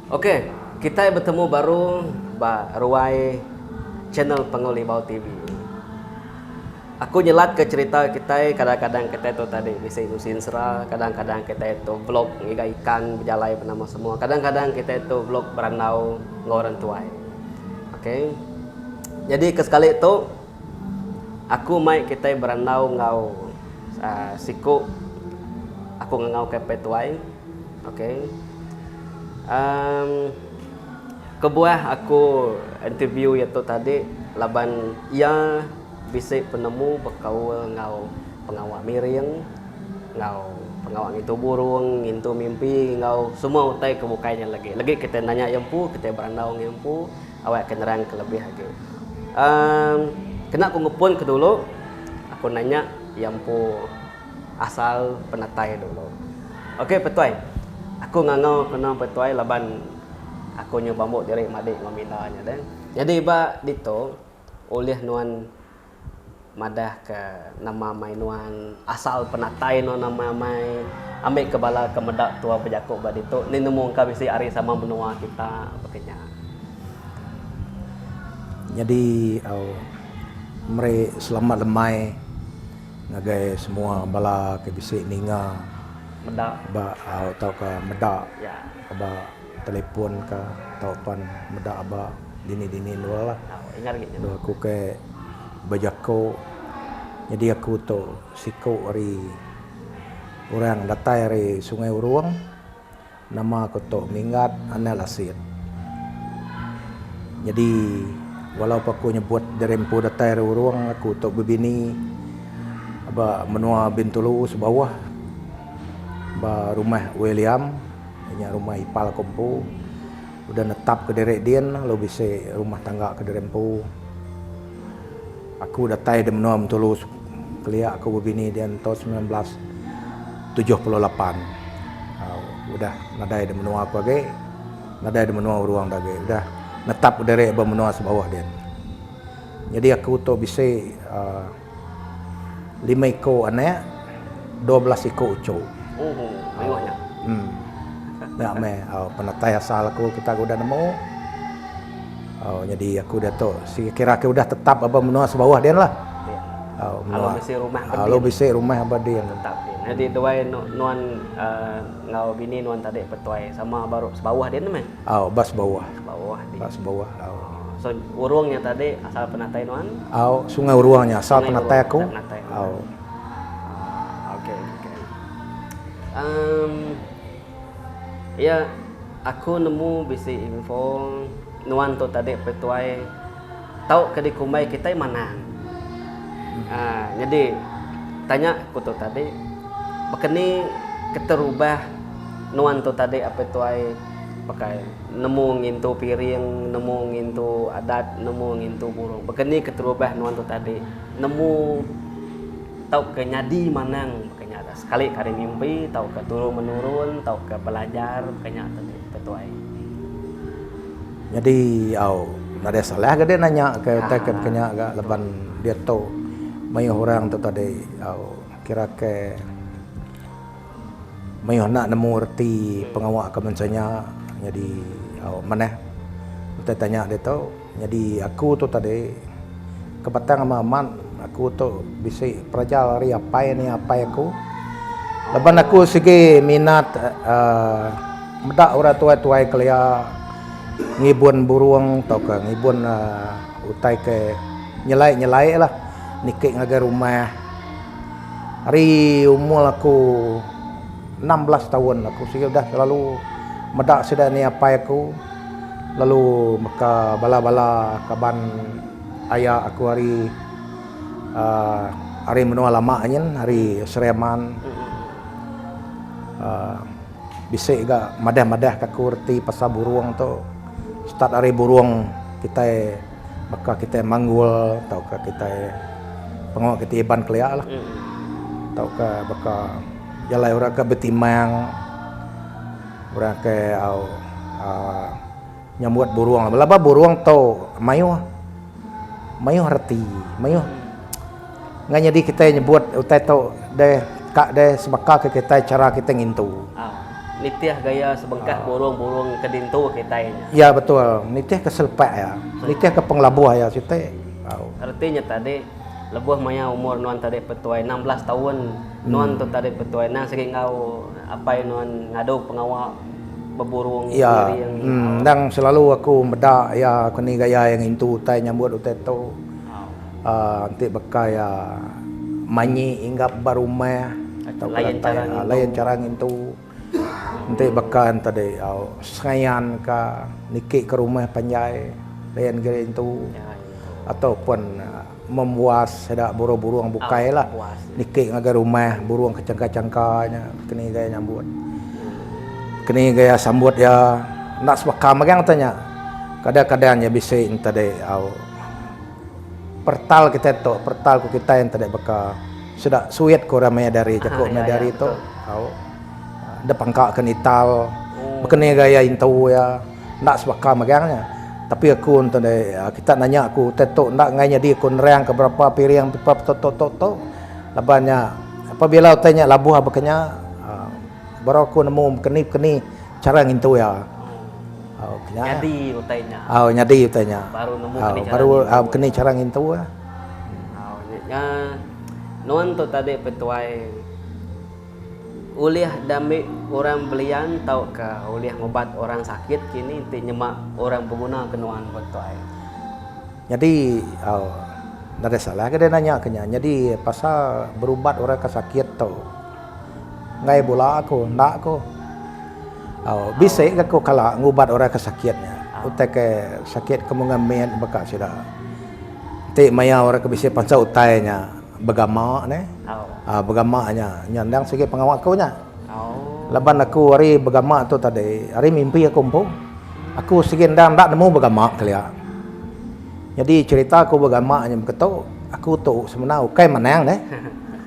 Oke, kita bertemu baru Ruai channel Pengolibau TV. Aku nyelat ke cerita kita, kadang-kadang kita itu tadi bisa ilusin serah, kadang-kadang kita itu vlog ngiga ikan berjalai bernama semua, kadang-kadang kita itu vlog beranau ngoran tuai. Oke, jadi kesekali itu aku mai kita beranau ngau siku, aku ngau ke petuai. Oke. Kebuah aku interview itu tadi laban ia bisa penemu berkaul ngau pengawak miring, ngau pengawak itu burung, itu mimpi, ngau semua utai kebukainya lagi kita nanya yampu, kita beranau yampu, awak kenerang kelebih lagi. Kena aku ngepun ke dulu, aku nanya yampu asal penatai dulu. Oke, petuai. Aku ngangau kena petuai laban aku nyoba mau dari madik ngomilanya dan jadi ba dito oleh nuan madah ke nama mai nuan asal penatai no nama mai ambil kebala kemedak tua pejakuk ba dito ni nemu ka bisi ari sama benua kita bekenya. Jadi mere selamat lemai ngagai semua bala ke bisi ninga Medak ba atau ke medak ya. ba telepon ke taupan medak ba dini-dini dua lah. Ingat gitu. Do aku ke bajako jadi aku tu siku ari orang datai ari Sungai Uruang nama aku tu Mingat Anel Asid. Jadi walaupun aku nyebut dari empu datai ari Uruang aku tu bebini ba menua Bintulu sebawah ba rumah William nya rumah ipal kompu udah netap ke derek dian lo bisa rumah tangga ke derempu aku datai de menua Bintulu kelia aku bebini dian tahun 1978 udah nadai de menua aku age nadai de menua Uruang dage udah netap ke derek ba menua sebawah dian jadi aku tu bisa 5 ekor anak 12 ekor ucok. Banyak. Ya me penatai asal aku kita udah nemu. Jadi aku dah tu si kira udah tetap apa menua sebawah dia lah. Kalau bisa rumah kalau bisa rumah abadi yang tetap. Jadi dua nuan ngau bini nuan tadi petuai sama baru sebawah dia namanya. Bas bawah. Bawah di. Bas bawah. So urungnya tadi asal penatai nuan. Sungai Uruangnya asal penatai aku. Oke. Ya, aku nemu bisi info nuan tu tadi petuai tahu ke di kumbai kita mana. Jadi tanya aku tu tadi, bekeni keterubah nuan tu tadi apa petuai pakai nemu ngintu piring, nemu ngintu adat, nemu ngintu burung. Bekeni keterubah nuan tu tadi, nemu tahu ke nyadi manang sekali kali mimpi tahu ke turun menurun tahu ke belajar kenya tadi petuai jadi ada salah gede nanya ke teket kenya agak leban dia tahu mai orang tu tadi kira ke mai nak nemu erti pengawak kemencanya jadi maneh kita tanya dia tahu jadi aku tu tadi kebatang sama aman aku tu bisa perjal hari apa ini apa aku leban aku segi minat medak ora tuai-tuai kelia ngibun burung atau ke ngibun utai ke nyelai lah nikik ngagai rumah hari umur aku 16 tahun aku sih udah selalu medak sudah ni apa aku lalu maka bala-bala kaban ayah aku hari menua lama nyen hari Sereman bisa juga madah-madah kakurti pasal burung tu start hari burung kita maka kita manggul atau kita pengawak kita iban kelia lah atau ke baka jalai orang ke betimang orang ke nyambut burung belaba burung tu mayu arti mayu ngan jadi kita nyebut utai tu deh kak deh sebaka ke kita cara kita ngintu nitiah gaya sebengkah burung-burung kedintu kita ini. Ya betul, nitih ke selpak ya. Nitih ke penglabuh ya situ. Artinya tadi lebuh maya umur nuan tadi petuai 16 tahun nuan tu tadi petuai nang sering ngau apa nuan ngadu pengawal beburung Ya, diri yang dan selalu aku medak ya kini gaya yang itu tai nyambut uteto. Nanti bekai ya manyi inggap barumah atau lain cara itu. Nanti bekan tadi sengayan ka nikik ke rumah panjai lain gaya itu. Ataupun membuas sedak burung-burung bukai lah nikik ngagar rumah burung kecangka-cangkanya kini gaya nyambut kini gaya sambut ya nak sebakam magang tanya kadang-kadang ya bisa tadi pertal kita tu pertal ku kita yang tadi baka sedak suit ko ramai dari cakok dari itu ada pangkak kenital kini gaya intu ya nak sebakam magangnya. Tapi aku tadi kita nanya aku tetok nak ngai jadi aku nerang ke berapa piring pipa toto labanya apabila tanya labuh bekanya baru aku nemu keni cara ngintu ya. Nyadi utainya. Nyadi utainya. Baru nemu keni cara ngintu ya. Nuan tu tadi petuai uliah dami orang belian tau ke uliah ngobat orang sakit kini ti nyemak orang pengguna kenuan petuai. Jadi ada salah ke dia nanya kenya. Jadi pasal berubat orang ke sakit tau. Ngai bola aku, ndak aku. Bisa aku kalau ngubat orang ke sakitnya. Utai ke sakit kemungamen baka sudah. Ti maya orang ke bisa pansau utainya begama ne. Begamanya nyandang sikit pengawak kau nya. Laban aku hari begama tu tadi, hari mimpi aku pun. Aku sikit ndang ndak nemu begama kelia. Jadi cerita aku begama nya beketu, aku tu sebenarnya ukai menang deh.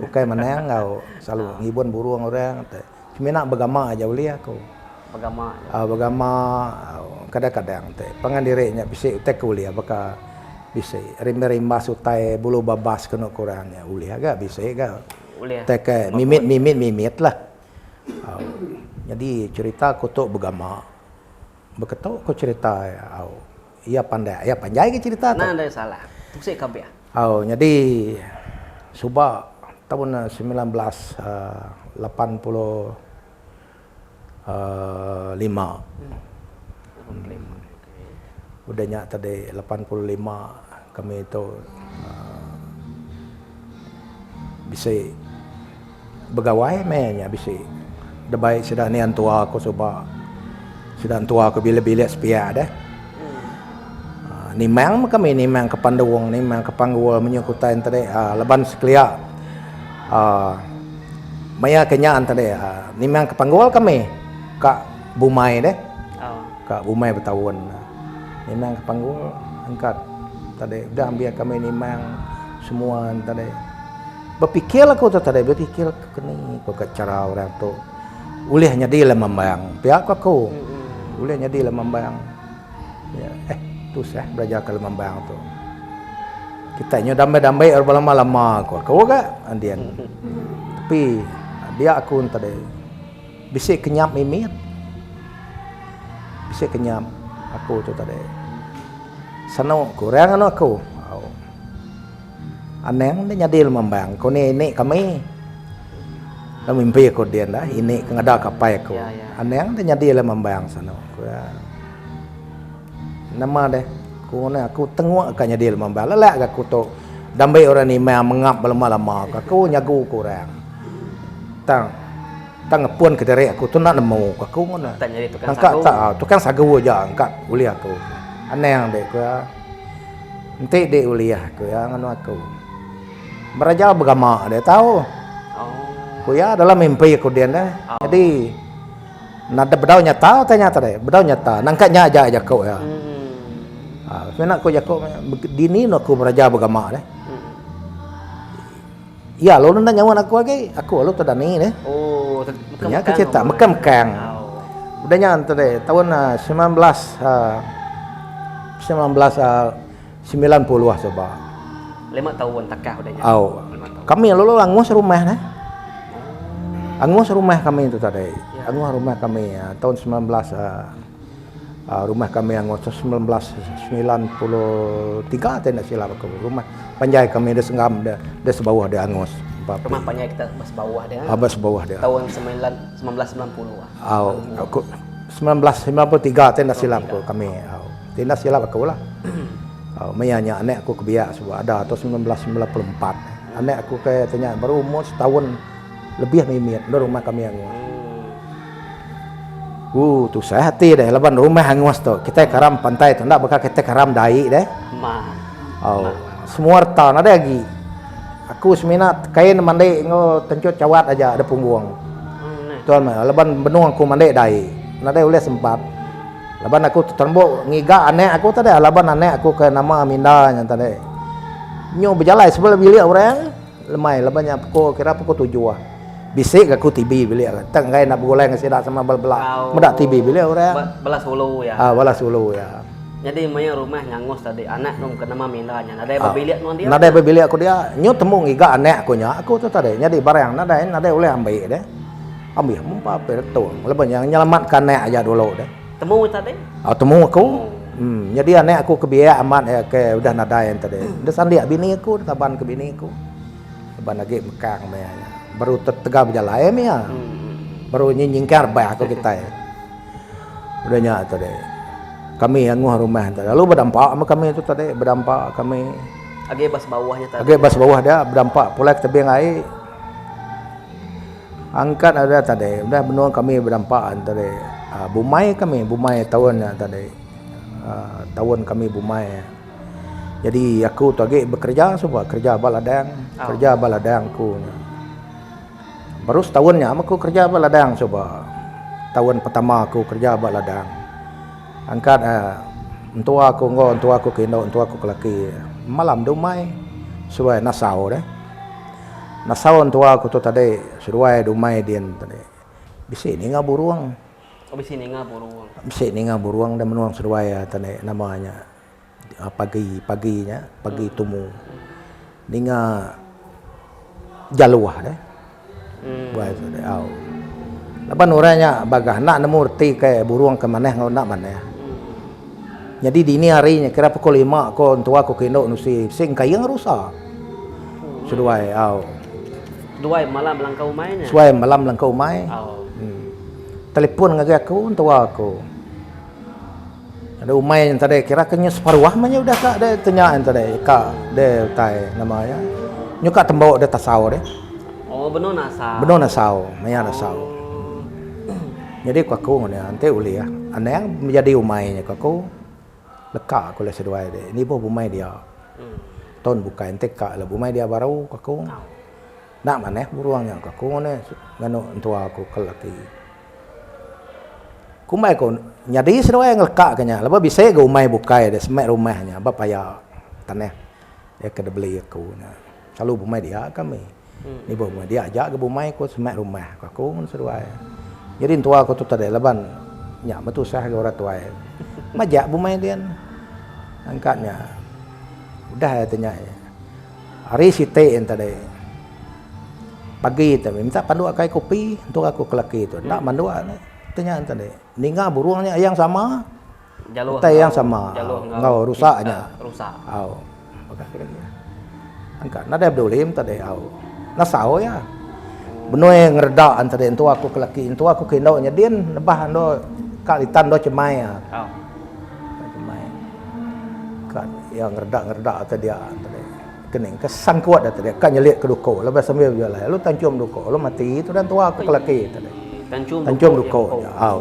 Ukai menang kau selalu ngibun burung orang teh. Cuma nak begama aja uli aku. Begama. Begama kadang-kadang teh. Pangan dirinya bisa utek uli baka bisa rimba sutai bulu babas kena kurangnya uli agak bisa agak teke mimit lah. Jadi cerita aku tu bergama beketuk aku cerita ia pandai ia panjai ke cerita tu. Nah ada salah tuksik kabeh. Jadi subak tahun 1985 udahnya tadi 85 kami itu bisa begawai mainnya bisa debai sudah ni antua aku coba sudah antua aku bila-bila sepia dah nimang kami nimang ke Panduwang nimang ke Panggul menyukutain tadi leban seklia maya kenyaan tadi nimang ke Panggul kami kak Bumai deh kak Bumai bertahun nimang ke Panggul angkat tadi udah ambil kami nimang semua tadi berpikir aku tu tadi berpikir kini kau cara orang tu ulihnya dia lah membayang pihak aku ulihnya dia lah membayang ya, tu sah belajar kalau membayang tu kita nyo damai-damai lama-lama kau gak andian tapi dia aku tadi bisa kenyap mimit bisa kenyap aku tu tadi sano kurang aku aneng dia nyadil membang kau ni kami dah mimpi aku dia dah ini kengada kapai aku aneng dia nyadil membang sano nama deh aku tengok kan nyadil membang lelak aku tu dambai orang ni mengap lama-lama aku nyagu kurang tang ngepun ke dari aku tu nak nemu aku mana angkat tak tukang sagu aja angkat uli aku aneng deh aku nanti deh uli aku nganu aku beraja beragama dia tahu. Aku ya dalam mimpi aku dia dah. Jadi nada bedau nyata tanya tadi. Bedau nyata nangkatnya aja kau ya. Sebenarnya aku jakau dini aku beraja beragama deh. Ya lo nanda nyawan aku lagi. Aku lo tu dani deh. Oh, nya ke cerita mekam-kang. Udahnya tadi tahun 1990 coba. 5 tahun takah udahnya. Kami lalu langus rumah nah. Angus rumah kami itu tadi. Angus rumah kami tahun 19 rumah kami Angus 1993 tidak silap aku. Rumah panjai kami di Senggam di sebawah di Angus. Rumah panjai kita bas bawah dia. Bas bawah dia. Tahun 1990. Aku 1993 tidak silap aku kami. Tidak silap aku lah. Mayanya anak aku kebiak sebab ada tahun 1994. Anak aku kayak tanya baru umur setahun lebih mimit di rumah kami Angus. Tu saya hati deh laban rumah Angus tu. Kita karam pantai tu ndak bakal kita karam dai deh. Semua tahun ada lagi. Aku seminat kain mandi ngo tencut cawat aja ada punggung. Tuan mah laban benung aku mandi dai. Nada boleh sempat. Laban aku tembok ngiga anek aku tadi laban anek aku ke nama Aminda yang tadi. Nyo berjalan sebelah bilik orang lemai labannya pukul kira pukul 7 ah. Bisik aku tibi bilik. Tak ngai nak bergoleng sidak sama bel-belak. Medak tibi bilik orang. Balas Hulu ya. Balas Hulu ya. Jadi maya rumah Nyangus tadi anak dong ke nama Aminda nya. Nada berbilik non dia. Nada berbilik aku dia. Nyo temu ngiga anek aku nya. Aku tu tadi jadi barang nada boleh ambil deh. Ambil mumpa petung. Laban yang nyelamatkan anek aja dulu deh. Temu tadi? Temu aku. Jadi anak aku kebiak amat ya ke udah nada yang tadi. Dia sandiak bini aku, taban ke bini aku. Taban lagi mekang mayanya. Baru tegak berjalan ya. Baru nyingkar baik aku kita ya. Udah nyak tadi. Kami yang rumah tadi. Lalu berdampak sama kami itu tadi, berdampak kami. Age bas bawahnya tadi. Age bas bawah dia berdampak pula ke tebing air. Angkat ada tadi. Udah benua kami berdampak tadi. Bumai kami, bumai tahunnya tadi. Tahun kami bumai. Jadi aku tu lagi bekerja sebab kerja baladang, kerja baladangku. Baru setahunnya aku kerja baladang sebab tahun pertama aku kerja baladang. Angkat entua aku kino, entua aku kelaki. Malam dumai sebab nasau deh. Nasau entua aku tu tadi suruai dumai dia tadi. Bisi ni ngaburuang. Bisi ni ngaburuang. Bisi ni ngaburuang dan menuang suruai tadi namanya. Paginya pagi tumu ninga jaluah deh buat deh laban orangnya bagah nak nemu reti kayak buruang ke maneh ngau nak maneh jadi dini harinya kira pukul 5 ko tua ko kino nusi sing kayang rusak suduai duai malam langkau mainnya suai malam langkau mai telepon ngagak aku tua aku ada umai yang tadi kira kenya separuh mahnya udah kak dia tanyaan tadi kak dia tai namanya nyuka tembok dia tasau deh benar nasau maya nasau jadi aku ngene ante uli ya ane yang menjadi umainya aku lekak aku le seduai deh ini bo umai dia ton bukan ente kak le umai dia baru aku nak maneh buruangnya aku ngene ngano tua aku kelaki kumai ko nyadi sedoai ngelekak kanya laba bisa ga umai bukai de semek rumahnya ba paya tanah ya ke beli aku selalu bumai dia kami ni bumai dia ajak ke bumai ko semek rumah aku mun sedoai jadi tua aku tu tadi laban nya betu sah ga ora tuai majak bumai dia angkatnya udah tanya hari site en tadi pagi tapi minta pandu akai kopi untuk aku kelaki itu ndak mandu tanya tadi ninga buruangnya yang sama jalur yang sama ngau rusaknya rusak angkat nada bedolim tadi nasau ya benoi ngereda antara entu aku kelaki entu aku kendo nya din nebah ando kalitan do cemai cemai kan yang ngereda tadi tadi kening kesan kuat tadi kan nyelik ke duko lepas sambil berjalan lu tancum duko lu mati itu dan tua aku kelaki tadi tancum duko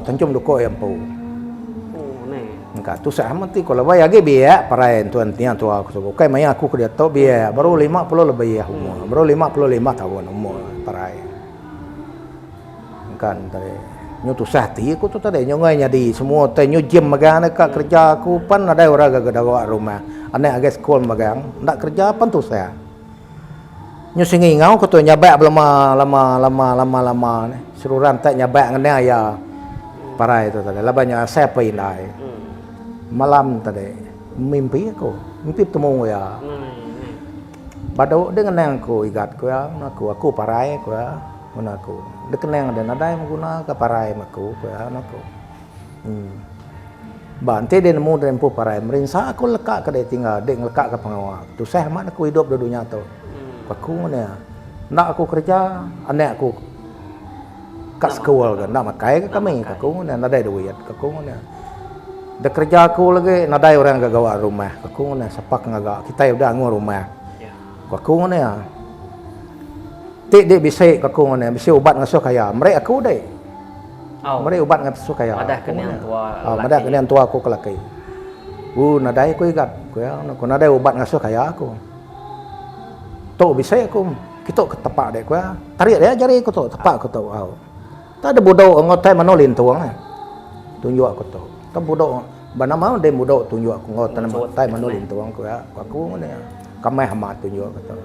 tancum duko yang pau enggak tu saya mati kalau bayar ge biaya paraen tuan tiang tua aku suka kai mai aku ke dia to biaya baru 50 lebih ya umur baru 55 tahun umur paraen kan tadi nyu tu sahti aku tu tadi nyu ngai nyadi semua teh nyu gym magang ka kerja aku pan ada orang gagawa rumah anak agak sekolah magang ndak kerja pan tu saya nyu singi ngau ko tu nyabak lama ni sururan tak nyabak ngene ya parai tu tadi labanya saya pindah malam tadi mimpi temu ya badau dengan yang aku igat aku parai aku Guna aku. Dia kenang dan ada yang guna ke parai aku ya aku. Bantai dia nemu dan empu parai. Merinsa aku lekak ke dia tinggal, dia lekak ke pengawal. Tu saya mak aku hidup di dunia tu. Aku ni, nak aku kerja, anak aku kat sekolah kan, nak makai ke kami, aku ni nadai duit, aku ni. Dah kerja aku lagi, nadai orang gagawa rumah, aku ni sepak ngagak. Kita udah ngurus rumah. Aku ni Tik dia bisik aku ni, bisik ubat ngasuh kaya. Mereka aku deh. Mereka ubat ngasuh kaya. Madah kena yang tua. Madah kena yang tua aku kelaki. Nadai aku ingat. Aku nadai ubat ngasuh kaya aku. Tok bisik aku. Kita ke tepak dek aku. Tarik dia jari aku tok, tepak aku tok. Tak ada bodoh ngotai manolin tuang. Tunjuk aku tok. Tak bodoh. Bana mau dia bodoh tunjuk aku ngotai manolin tuang aku. Aku ni kamai hamat tunjuk aku tok.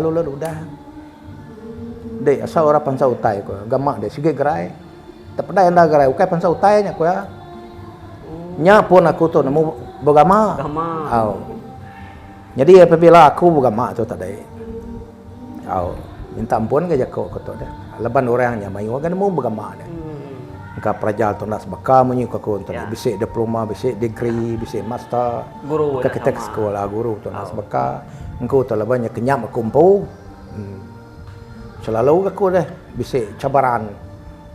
Lalu udah. Dek asal orang pansau utai ko gamak dek sige gerai tapi anda gerai ukai pansau utai nya ko ya nya pun aku tu nemu bergama jadi apabila aku bergama tu tadi minta ampun ke jako ko tu dah leban orangnya mai wa nemu bergama dah ka prajal tu nas baka menyu ko tu bisik diploma bisik degree bisik master guru ka kita sekolah guru tu nas baka engkau tu lebannya kenyam aku empu selalu aku dah bisik cabaran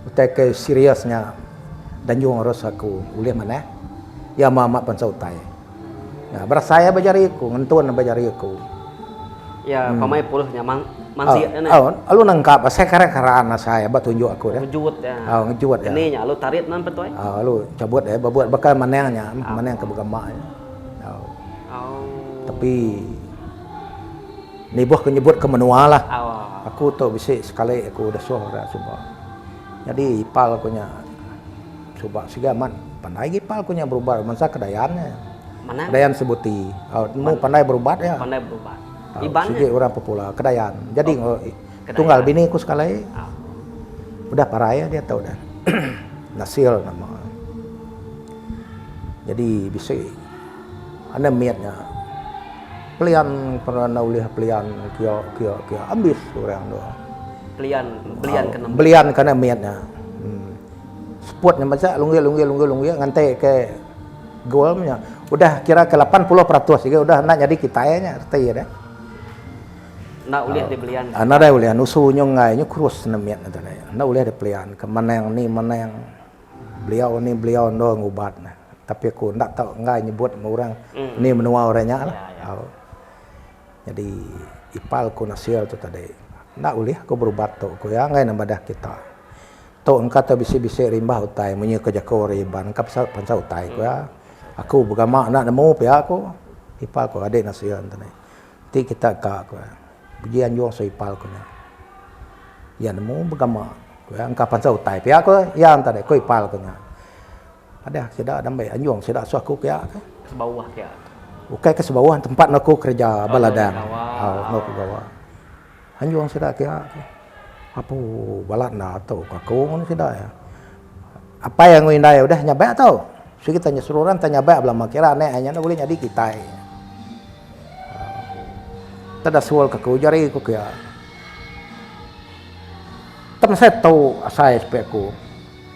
utai ke seriusnya dan yung harus aku boleh mana ya mama pansau tai ya berasaya bajari aku ngentuan bajari aku ya pamai pulihnya mansi alu nangkap saya kara-karaan saya tunjuk aku dah ngejut ya ngejut ya ini nya alu tarit nan petuai alu cabut babuat bakal manengnya maneng ke begamak tapi ni buah kenyebut ke menua lah aku tu bisik sekali aku dah suara cuba. Jadi ipal aku nya cuba sigaman pandai ipal aku nya berubah masa kedayannya. Mana? Kedayan sebuti. Mu pandai berubat ya. Pandai berubat. Iban. Sige orang popular kedayan. Jadi tunggal bini aku sekali. Udah paraya dia tahu dah. Nasil nama. Jadi bisik anda miatnya pelian pernah ulih pelian kia ambis orang tu. Belian kena miatnya. Spotnya macam lungi ngantai ke golnya. Udah kira ke 80% juga udah nak jadi kitanya arti ya dah. Nak ulih di belian. Nak dah ulih nusu nyongai kurus namiat tu dah. Nak ulih di pelian ke mana yang ni mana yang beliau ndo ngubat nah. Tapi aku ndak tahu ngai nyebut orang ni menua orangnya lah. Jadi ipal ku nasil tu tadi. Ndak ulih aku berubat tu. Ku ya ngai nambadah kita. Tu engkau tu bisi-bisi rimbah utai menye kerja ko riban engkau pansau utai ku ya. Aku bergama nak nemu pihak aku. Ipal ku adik nasil tu ni. Ti kita ka ku. Pujian juang so ipal ku ni. Ya nemu bergama. Ku ya engkau pansau utai pihak aku yang tadi ku ipal ku ni. Ada sedak dambai anjung sedak su aku kaya ke bawah kaya. Ukai ke sebawah tempat aku kerja baladang. Aku gawa. Anjung sedak kaya ke. Apa balat na tau aku ngono sedak ya. Apa yang ngindai udah nyabak tau. Si kita tanya sururan tanya nyabak belah makira nek hanya boleh jadi kita. Tada sual ke aku jari aku kaya. Tem saya tahu asai supaya aku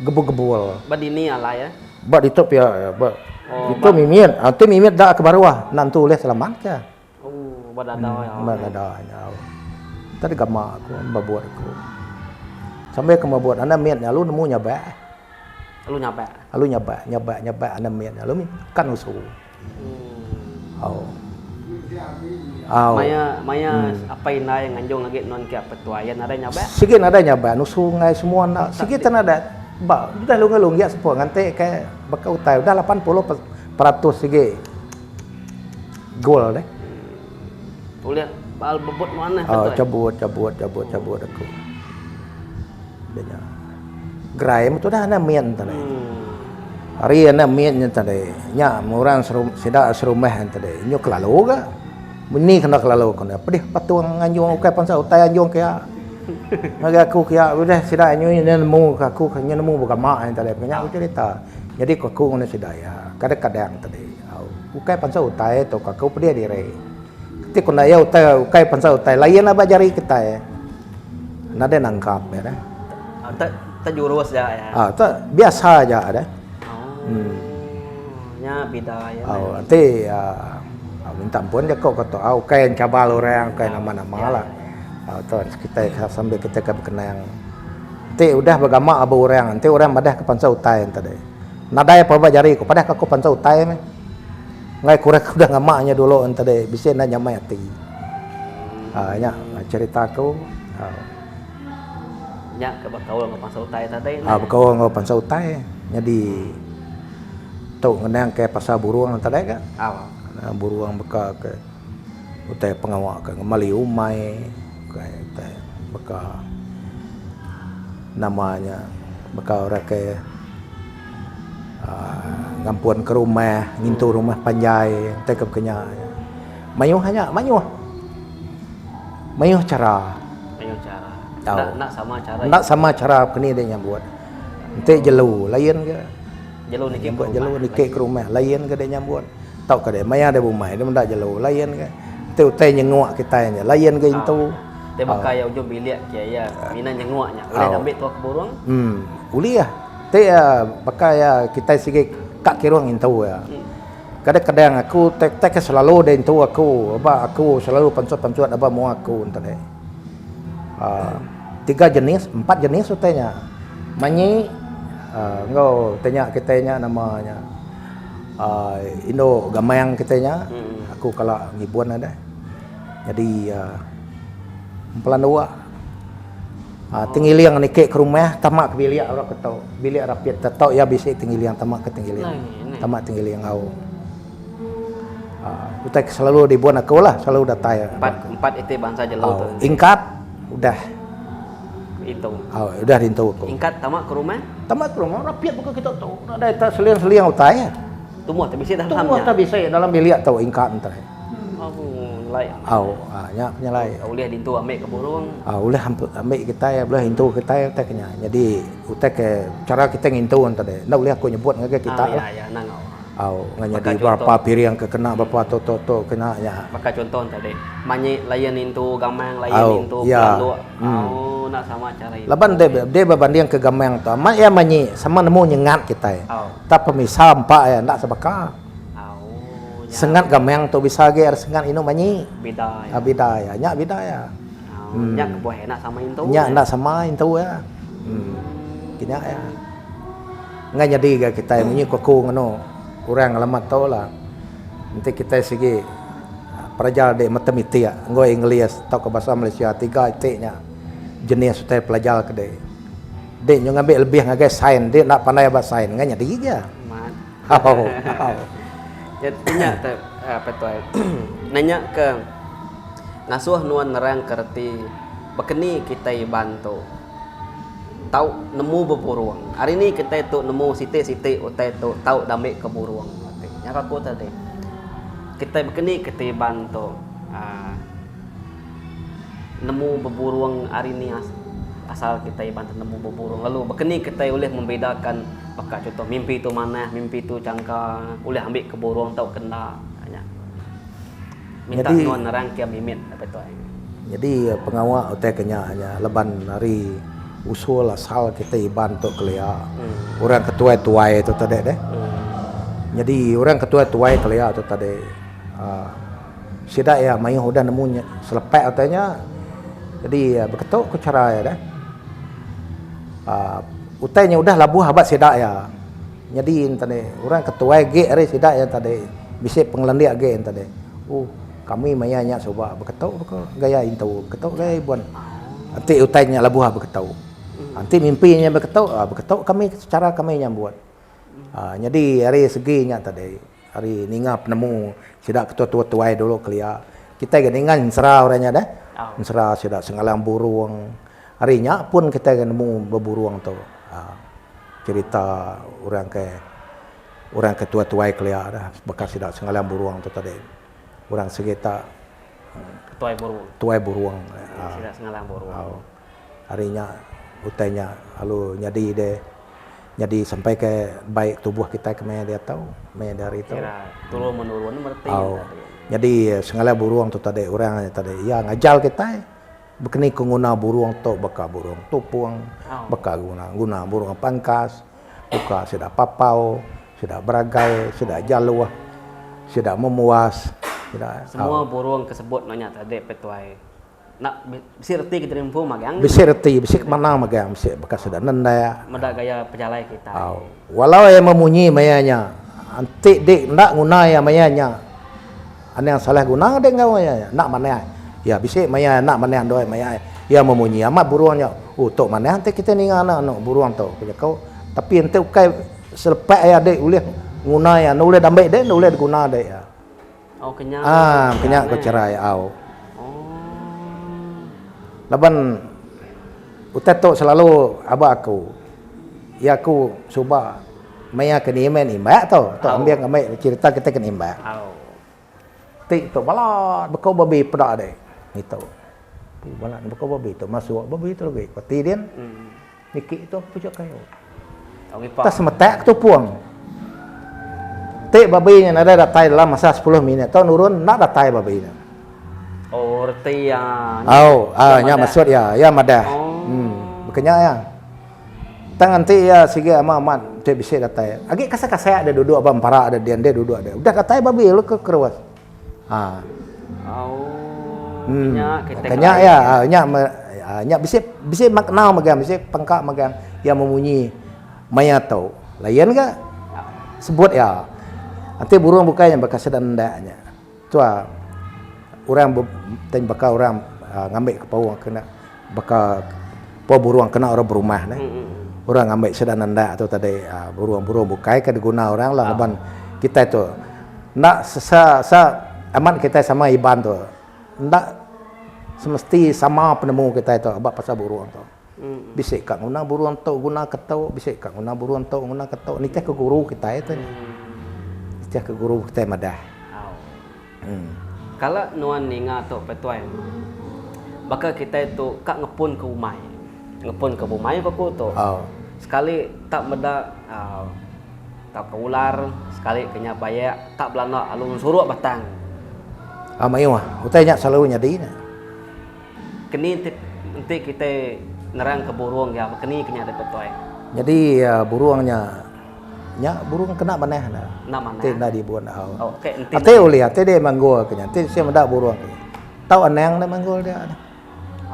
gebu-gebul. Badini ala ya. Bak ditop ya, bak. Itu mimit, tu mimit dah ke bawah, nantu oleh selamat ke. Badada ya. Badada ya. Tadi gamak aku, babuat aku. Sampai ke babuat anda miatnya, lu nemu nyabak. Lu nyabak anda miatnya, lu kan usul. Maya apa inai nganjung lagi non ke petuayan ada nyabak? Sikit ada nyabak, nusu ngai semua nak. Sikit ada. Ba, dah lunga-lunga ya sepuluh ngantai ke bakal utai dah 80% sige gol deh. Boleh bal bebut mana cabut aku. Dia gerai tu dah na mien tadi. Hari na mien nya tadi. Nya orang sedak serumah tadi. Nyo kelalu ga. Meni kena kelalu kena. Pedih patuang anjung ukai pansa utai anjung kaya. Maka aku kaya udah sidak nyu nemu aku hanya nemu bukan mak yang tadi punya aku cerita. Jadi aku ngono sidak ya. Kadang-kadang tadi. Ukai pansa utai tu aku pedih diri. Ketika kena ya utai pansa utai lain apa jari kita ya. nada nangkap ya dah. Terjurus ya. Tu biasa aja dah. Nya bida ya. Nanti minta ampun dia kok kata kain cabal orang kain nama-nama lah. Tu kita sambil kita kena yang nanti udah bergama abu orang nanti orang madah ke pansa utai tadi. Nadai apa jari ko padah aku pansa utai me. Ngai kurang udah ngamaknya dulu tadi bisa nanya mati. Nya cerita aku nya ke bakau ngau pansa utai tadi. Bakau ngau pansa utai jadi tu ngenang ke pasar buruang tadi kan. Buruang beka ke utai pengawak ke ngemali umai ke utai beka namanya beka orang ke ngampuan ke rumah ngintu rumah panjai tekap kenya mayuh cara nak sama cara kini dia buat nanti jelu lain ke jelu ni buat jelu ni ke rumah lain ke dia buat tau ke dia maya ada bumai dia mendak jelu lain ke tu teh nyengok kita nya lain ke itu teh baka ya ujung bilik ya mina nyengoknya boleh ambil tu ke burung uliah teh baka ya kita sikit kak kirong itu ya kadang-kadang aku tek selalu dan itu aku selalu pancut apa mau aku tadi 3 jenis 4 jenis utenya manyi engkau tanya kitanya namanya Indo gamayang kitanya aku kalau ngibuan ada jadi pelan dua tinggiliang ni ke rumah tamak ke bilik orang ketau bilik rapiat tahu ya bisa tinggiliang tamak ke tinggiliang tamak tinggiliang au utai selalu dibuat aku lah selalu datai empat itu bangsa jelo tu ingkat udah itu udah rintu aku ingkat tamak ke rumah rapiat bukan kita tahu ada seliang utai tumbuh tak bisa dalamnya tumbuh tak bisa dalam bilik tahu ingkat entar lai nya penyalai uliah dintu ambil ke burung ulah ambil kita ya boleh hintu kita ya teknya jadi utek ke cara kita ngintu tadi ndak boleh aku nyebut ngake kita lah ya nangau nganya di berapa piring ke kena berapa toto kena ya maka contoh tadi manyi layan intu gamang layan intu lalu nak sama cara itu laban dia berbanding ke gamang tu mak ya manyi sama nemu nyengat kita ya tak pemisah empat ya ndak sebaka sengat gamang tu bisa ge sengat inu manyi beda ya nya beda ya nya kebuah enak sama intu nya ndak sama intu ya kina ya ngai jadi ga kita manyi ku ngono kurang alamat tahu lah nanti kita segi pelajar de matematika ngoi Inggeris tau ke bahasa Malaysia 3 itiknya jenis sutai pelajar ke de nyo ngambil lebih ngagai sains dia nak pandai bahasa sains ngai jadi ya jadinya apa tu nanya ke ngasuh nuan nerang kerti bekeni kita bantu tahu nemu beburuang. Hari ni kita tu nemu siti-siti utai tu tahu damik ke buruang. Nya aku tadi. Kita bekeni kita bantu nemu beburuang hari ni asal kita bantu nemu beburuang. Lalu bekeni kita boleh membedakan apakah contoh mimpi tu mana, mimpi tu cangka boleh ambil ke buruang tahu kena. Minta nuan nerang kia mimit apa tu. Jadi pengawal utai kenyanya leban hari usul asal kita bantu kelia orang ketua tuai itu tadi deh jadi orang ketua tuai kelia itu tadi sidak ya mayu udah nemu selepek katanya jadi begitu ke cara ya deh utainya udah labuh habat sidak ya jadi tadi orang ketua ge hari sidak ya tadi bisa pengelendik ge tadi kami mayanya coba begitu gaya intu begitu gaya buan nanti utainya labuh begitu nanti mimpinya beketuk kami secara kami yang buat jadi hari seginya tadi hari ningap nemu sidak ketua tuai dulu kelia kita geningan serah orangnya dah serah sidak sengalang buruang harinya pun kita nemu beburuang tu cerita orang ketua tuai kelia dah bekas sidak sengalang buruang tu tadi orang sekitar tuai buruang sidak sengalang buruang harinya utainya lalu jadi sampai ke baik tubuh kita ke dia tahu dari itu turun menurun berarti jadi segala buruang tu tadi orang tadi ya ngajal kita Bekeni guna burung to baka burung tupuang, Oh. baka guna burung pangkas, buka sudah papau, sudah beragai, sudah jaluah, sudah memuas, sudah Semua burung tersebut nanya tadi petuai. Nak bisi reti kita nimpu magang. bisi reti, bisi mana magang, bisi bekas sudah nenda. Meda gaya pejalai kita. Walau yang memunyi mayanya, antik dik nak guna ya mayanya. Ane yang salah guna dek ngau mayanya, nak mana ya bisi maya nak mana doi maya. Ya memunyi amat burungnya. Oh tok mana antik kita ni anak burung tu. Kau tapi antik ukai selepas ya dek ulih guna ya, nulis dambai dek, nulis guna dek ya. Oh kenyang. Kenyang kau cerai au. Oh. Laban utai tok selalu abah aku. Ya aku cuba maya kena iman imbak tau. Tok ambil kami cerita kita kena imbak. Oh. Tik tok balad bekau babi pedak dek. Gitu. Balad bekau babi tu masuk babi tu lagi. Pati dia nikik tu pucuk kayu. Oh ipak. Tas semetek tu puang. Tik babi nya ada datai dalam masa 10 minit. Tau nurun nak datai babi nya. Oh reti ya. Nya maksud ya madah. Bekenya ya. Tangan ti ya sige amat te bisa datai. Agi kasa-kasa ada duduk abang para ada dia duduk ada. Udah datai babi lu ke keruas. Kenya ya, nya bisa makna magang, bisa pangkat magang yang memunyi maya tau. Lain ke? Sebut ya. Nanti burung bukanya bekas sedang ndaknya. Tu orang tanya bakal orang ngambil ke pawang kena bakal burung kena orang berumah ni. Orang ngambil sedang ndak tu tadi burung-burung bukai ke diguna orang lah laban kita tu nak aman kita sama iban tu. Ndak semesti sama penemu kita itu abak pasal burung tu. Bisik kat guna burung tu guna ketau, bisik kat guna burung tu guna ketau. Ni teh ke guru kita itu. Teh ke guru kita madah. Kalau nuan ninga tu petuai. Bakal kita itu kak ngepun ke umai. Ngepun ke umai baku tu. Sekali tak meda tak ke ular, sekali kenya bayak, tak belana alun suruk batang. Mayu utanya selalu nyadi ni. Keni nanti kita nerang ke burung ya, keni kenya ada petuai. Jadi burungnya burung kena maneh nah. Nak mana? Ti na dibuat Oh, kayak enti. Ate uli ate dia manggol kenya. Ti sia mendak burung. Tahu aneng dia manggol dia.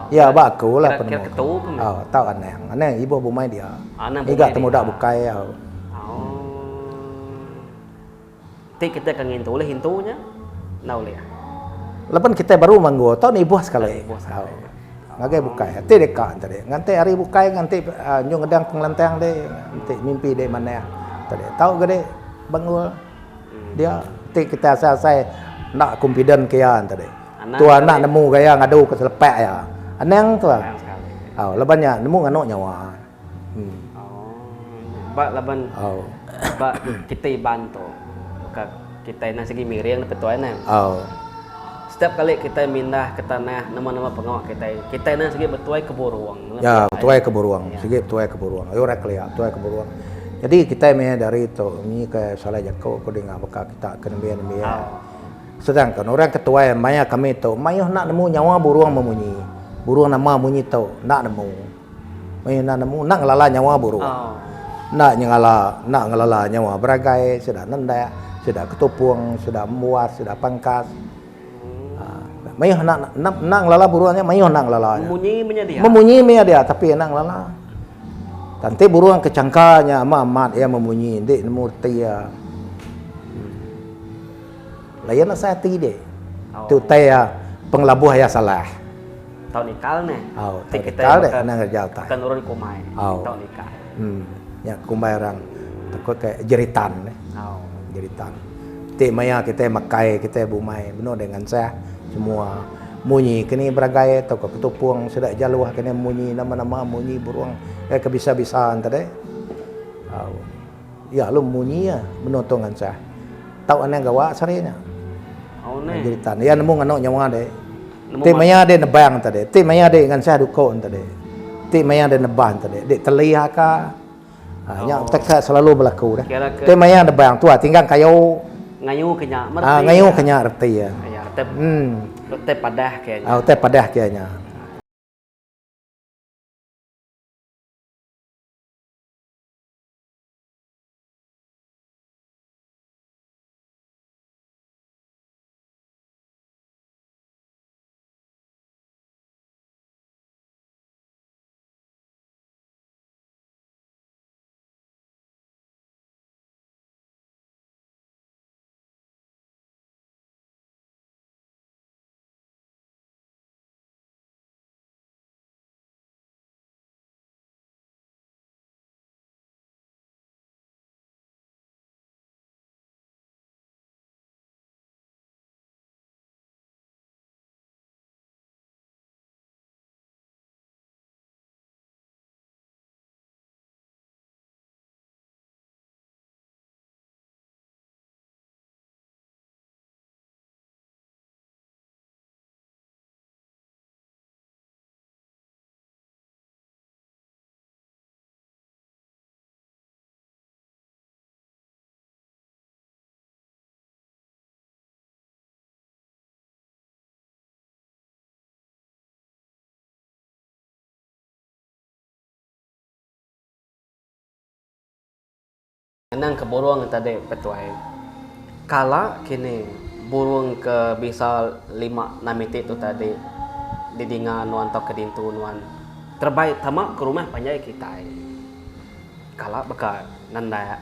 Ya ba aku lah penemu. Kira ketu ke? Tahu aneng. Aneng ibu bumai dia. Iga temu dak bukai. Ti kita kangin tu oleh hintunya. Na oleh. Lepas kita baru manggol, tahu ni buah sekali. Ngagai bukai. Ti dekat tadi. Nganti hari bukai nganti nyung gedang penglantang de. Nanti mimpi de mana tadi. Tahu gede banggol. Dia ti kita asal nak confident kian tadi. Tu anak nemu gaya ngadu ke selepek ya. Aneng tu. Lebannya nemu nganok nyawa. Bak laban. Bak kita bantu. Kita nak segi miring petuai na. Setiap kali kita mindah ke tanah nama-nama pengawak kita nak segi betuai ke burung. Ya, betuai ke burung. Segi betuai ke burung. Ayo rek lihat betuai ke burung. Jadi kita dari itu ni ke salah jako ko dengar bakal kita kena biar. Sedangkan orang ketua maya kami tu, mayuh nak nemu nyawa burung memunyi. Burung nama munyi tu nak nemu. Mayuh nak nemu nak ngelala nyawa burung. Nak ngelala nyawa beragai sudah nenda, sudah ketupung, sudah muas, sudah pangkas. Mayuh nak ngelala burungnya, mayuh nak ngelala. Memunyi dia tapi nak ngelala. Nanti burung kecangkanya amat ia memunyi, dek nemu dia. Layan saya tidak. Tu taya penglabuh ya salah. Tahu nikal ni. Nikal deh, nang kerja tak. Kan urun kumai. Tahu nikal. Ya kumai orang. Takut kayak jeritan. Jeritan. Ti maya kita makai, kita bumai. Benar dengan saya semua munyi kini beragai atau ketupung sudah jaluah kini munyi nama-nama munyi burung kebisa-bisaan tadi. Ya lu munyi ya benar tu dengan saya. Tahu aneh gawa sarinya. Jeritan. Ya nemu nganok nyawa deh. Ti maya de nebang tadi. Ti maya de ngan saya dukon tadi. Ti maya de neban tadi. Dek terlihat ka. Nya tak selalu berlaku dah. Ti maya nebang tu tinggal kayu ngayu kenya. Ngayu kenya reti ya. Ya, teh padah kayaknya. Teh padah kayaknya. Nang ke burung tadi petuai. Kala kini burung ke bisa 5-6 titik tu tadi didingan nuan atau kedintu nuan terbaik tamak ke rumah panjai kita. Kala baka nanda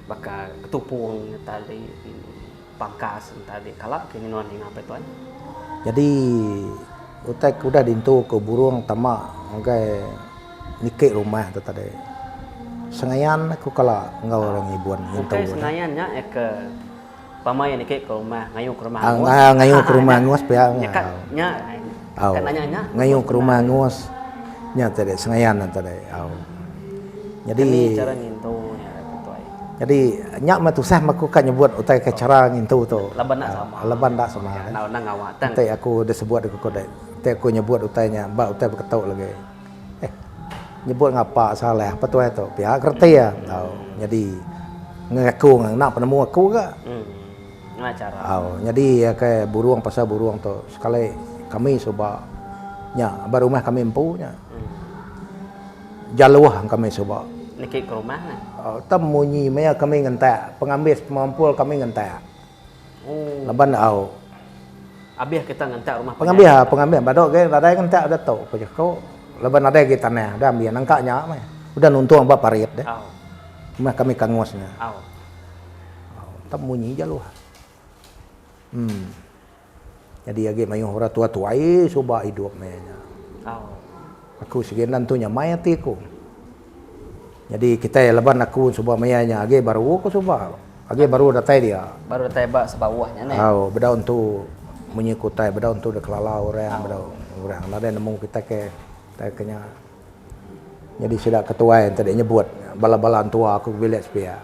baka ketupung tadi pangkas tadi kala kini nuan ingat petuai. Jadi utek udah dintu ke burung tamak angkai nikik rumah tu tadi. Sengayan aku kala ngau orang ibuan Oke sengayannya ke pamai nikik ke rumah ngayu ke rumah ngayu ke rumah ngos pia nya kan nanya ngayu ke rumah ngos nya tadi sengayan tadi jadi cara ngintu nya petuai. Jadi nyak mah tusah maku kan nyebut utai ke cara ngintu tu Laban tak sama. Laban tak sama. Nau nang ngawatan. Utai aku disebut aku kodai. Utai aku nyebut utainya, mbak utai berketuk lagi. Nyebut ngapa salah apa tu itu? Pihak kerti ya. Jadi ngaku nak penemu aku ke? Ngacara. Jadi ya kayak buruang pasal buruang tu sekali kami coba nya baru rumah kami empunya. Jaluh kami coba. Nikik ke rumah ni. Temunyi maya kami ngentak, pengambil pemampul kami ngentak. Laban Abih kita ngentak rumah pengambil badok ke ada ngentak ada tau pajak kau. Laban ada ke tanah, ada ambil nangkanya mah. Udah nuntung ba parit deh. Rumah kami kangosnya. Temunyi jaluh. Jadi age mayuh ora tua-tua coba hidup mayanya. Aku segenan tu nya mayatiku. Jadi kita leban aku coba mayanya age baru aku coba. Age baru datai dia. Baru datai ba sebawahnya ni. Bedaun tu menyikutai bedaun tu dah kelala orang bedaun orang. Ada nemu kita ke kenya. Jadi sudah ketua yang tadi nyebut bala-balan tua aku bilik sepia.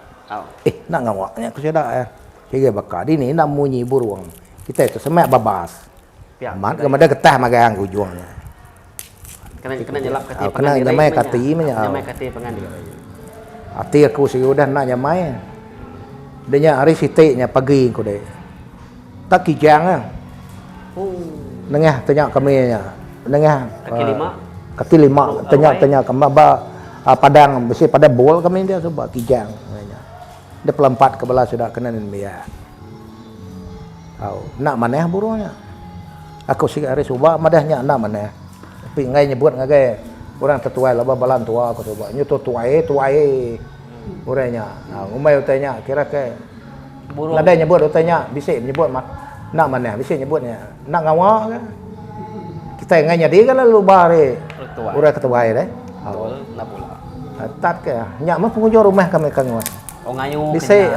Nak ngawaknya aku sudah kira bakal ini nak munyi burung. Kita itu semak babas. Mat kemudian getah magang ujungnya. Kena nyelap kati. Kena nyamai kati nya. Nyamai kati pengandil. Ati aku sih udah nak nyamai. Denya hari sitiknya pagi aku deh. Tak kijang ah. Nengah tanya kami nya. Nengah kaki lima tanya kami padang besi pada bol kami dia coba kijang. Dia pelompat ke belah sudah kena dia. Nak maneh burungnya. Aku sih hari coba madahnya nak maneh. Tapi ngai nyebut ngagai orang tetuai laba balan tua aku coba. Nyu tuai. Orangnya. Umai utanya kira ke burung. Ada nyebut utanya bisik nyebut nak maneh bisik nyebutnya. Nak ngawak ke? Kita ngai nyadi kan lalu bare. Orang tetuai deh. Betul, nak pula. Tat ke nyak mah pengunjung rumah kami kangwas. Ngayu bisik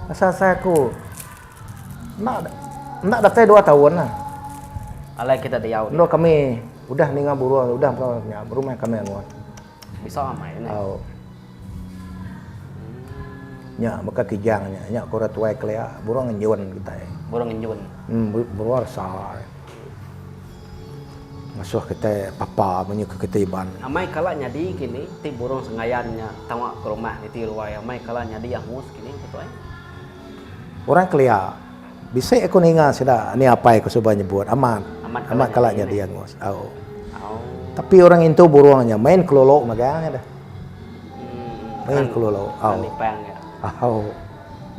asal aku nak datai 2 tahun lah. Alai kita diau. Lo kami udah ningal buruan, udah rumah kami anguat. Bisa amai ni. Nya maka kijangnya, nya kora tuai kelea, burung ngenyun kita. Burung ngenyun. Burung sah. Masuh kita papa menyu ke ketiban. Amai kala nyadi kini ti burung sengayannya tamak ke rumah ni ti ruai amai kala nyadi amus kini betul. Orang kelea. Bisa aku ningal sudah ni apa aku coba nyebut aman kalau jadi yang ngos. Tapi orang itu buruangnya main kelolo maganya dah. Main kelolo.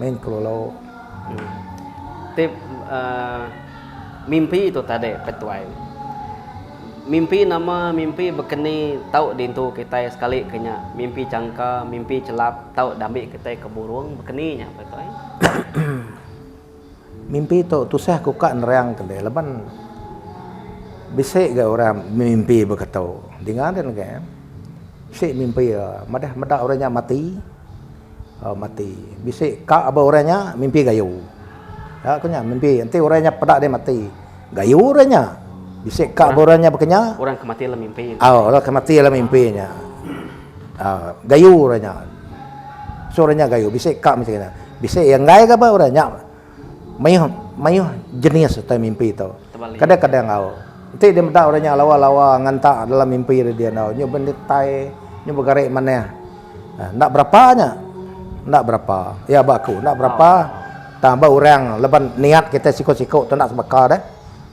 Main kelolo. Tip mimpi itu tadi petuai. Mimpi berkeni tahu dintu kita sekali kenya mimpi cangka, mimpi celap tahu dambi kita ke burung berkeninya petuai. Mimpi tu tusah aku kak nerang ke dia leban bisik ke orang mimpi berkatau dengaran ke bisik mimpi madah orangnya mati bisik kak apa orangnya mimpi gayu aku nya mimpi nanti orangnya pedak dia mati gayu orangnya bisik kak orangnya berkenya orang kemati lah mimpi orang kemati lah mimpinya gayu orangnya suaranya gayu bisik kak misalnya bisik yang gay ke apa orangnya mayuh jenis atau mimpi itu. Kadang-kadang nanti dia minta orangnya lawa-lawa ngantak dalam mimpi dia nyu bendetai, nyu bergarik mana. Nak berapanya? Nak berapa? Ya baku, nak berapa? Tambah orang leban niat kita sikut-sikut tu nak sebakar dah.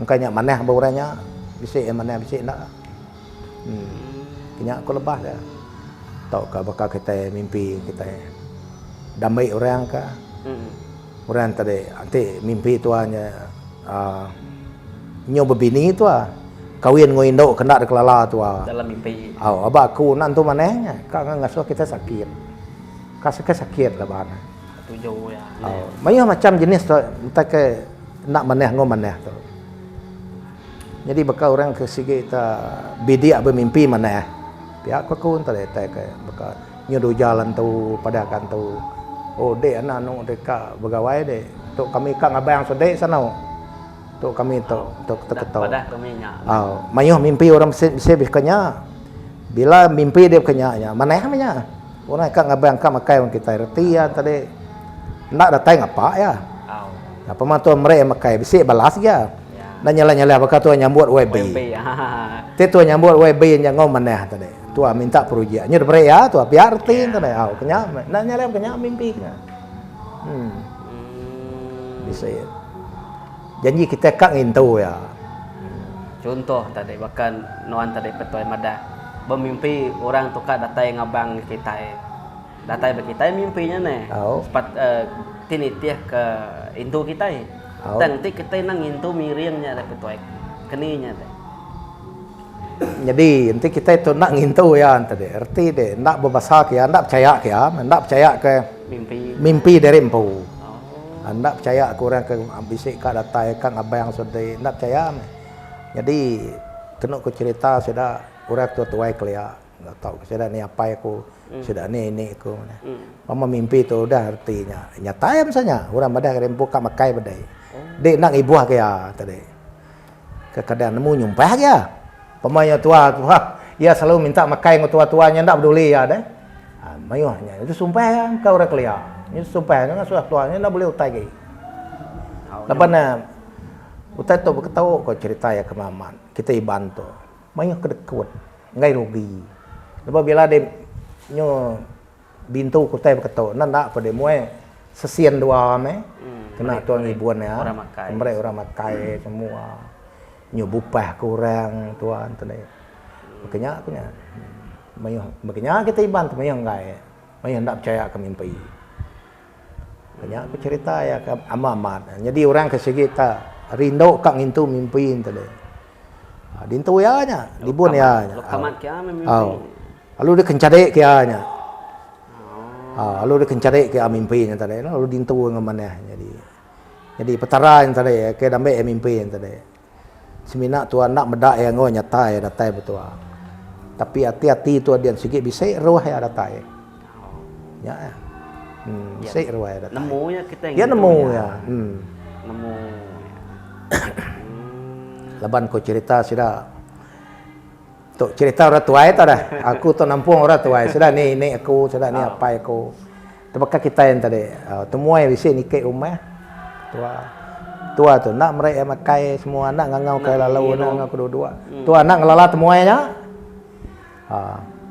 Makanya mana orangnya bisik mana bisik nak. Kena aku lebah dah. Tahu ke bakal kita mimpi kita. damai orang ke. Orang tadi nanti mimpi tuanya nyoba bini tu kawin ngoi Indo kena de kelala tu dalam mimpi. Abah aku nan tu manehnya kak ngasuh kita sakit. Kasih sakit lah bana. Tujuh ya. Banyak macam jenis tu entah ke nak maneh ngom maneh tu. Jadi bakal orang ke sigi ta bidi apa mimpi maneh. Pihak aku tadi ke bakal nyodo jalan tu padakan tu. Oh dek anak nu dekat begawai dek. Tok kami kak ngabang sedek sana. Tok kami tok ketau. Padah kami nya. Mayuh mimpi orang bisa kenya. Bila mimpi dia kenyanya, maneh nya. Orang kak ngabang kak makai orang kita reti ya tadi. Nak datang apa ya? Apa mantu mereka makai bisa balas ya. Dan nyala-nyala bakal tu nyambut WB. Tu nyambut WB yang ngom maneh tadi. Tu minta perujian. Nyu bre ya tu biar tin tadi. Kenya nak nyala kenya mimpi nya. Bisa ya. Janji kita kak ngintu ya. Contoh tadi bahkan nuan tadi petuai madah bermimpi orang tu kak datai ngabang kita. Datai bagi kita mimpinya nih. Sepat tinitiah ke intu kita. Dan nanti kita nang intu miringnya ada petuai keninya teh. Jadi nanti kita itu nak ngintu ya tadi. Arti deh nak berbahasa ya, nak percaya ke mimpi dari empu. Nak percaya kurang ke bisik kak datai kak abang sudah nak percaya. Jadi kena aku cerita sudah orang tua kelia nggak tahu sudah ni apa aku sudah ni aku. Mama mimpi tu udah artinya nyata ya misalnya orang badan rempu kak makai badai. Dek nak ibu kaya tadi. Kadang nemu nyumpah ya. Pemanya tua ya selalu minta makai dengan tua-tuanya ndak peduli ya deh. Mayuhnya itu sumpah ya kau orang kelia. Ini sumpah dengan sudah tuanya ndak boleh utai lagi. Lepas utai tu berketahu kau cerita ya ke maman. Kita ibantu. Mayuh kedekut. Ngai rugi. Lepas bila dia nyo bintu kutai berketahu. Ndak pada muai sesian dua me. Kena tuan ibuan ya. Mereka orang makai semua. Nyubupah kurang tuan tu ni. Makanya aku nya. Makanya kita ibantu mayuh ngai. Mayuh ndak percaya ke mimpi. Banyak aku cerita ya ke amamat. Jadi orang ke segi ta rindu kak ngintu mimpi tadi. Dintu ya nya, dibun ya nya. Kamat kia mimpi. Lalu dia kencadek kia nya. Lalu dia kencadek kia mimpi nya tadi. Lalu dintu ngamane jadi petara yang tadi ke dambe mimpi yang tadi. Semina tuan nak medak yang ngo nyata ya datai betul. Tapi hati-hati tu dia sikit bisa ruah ya datai. Ya. Bisa ruah ya datai. Nemunya kita yang ya nemu ya. Nemu. Laban ko cerita sudah. Tok cerita orang tua itu dah. Aku tu nampung orang tua. Sudah ni aku, sudah ni apa aku. Terbakar kita yang tadi. Temui bisa nikah rumah. Tua tu nak mereka makai semua nak ngangau kai lalau nak ngangau kedua-dua. Tua nak ngelala temuainya.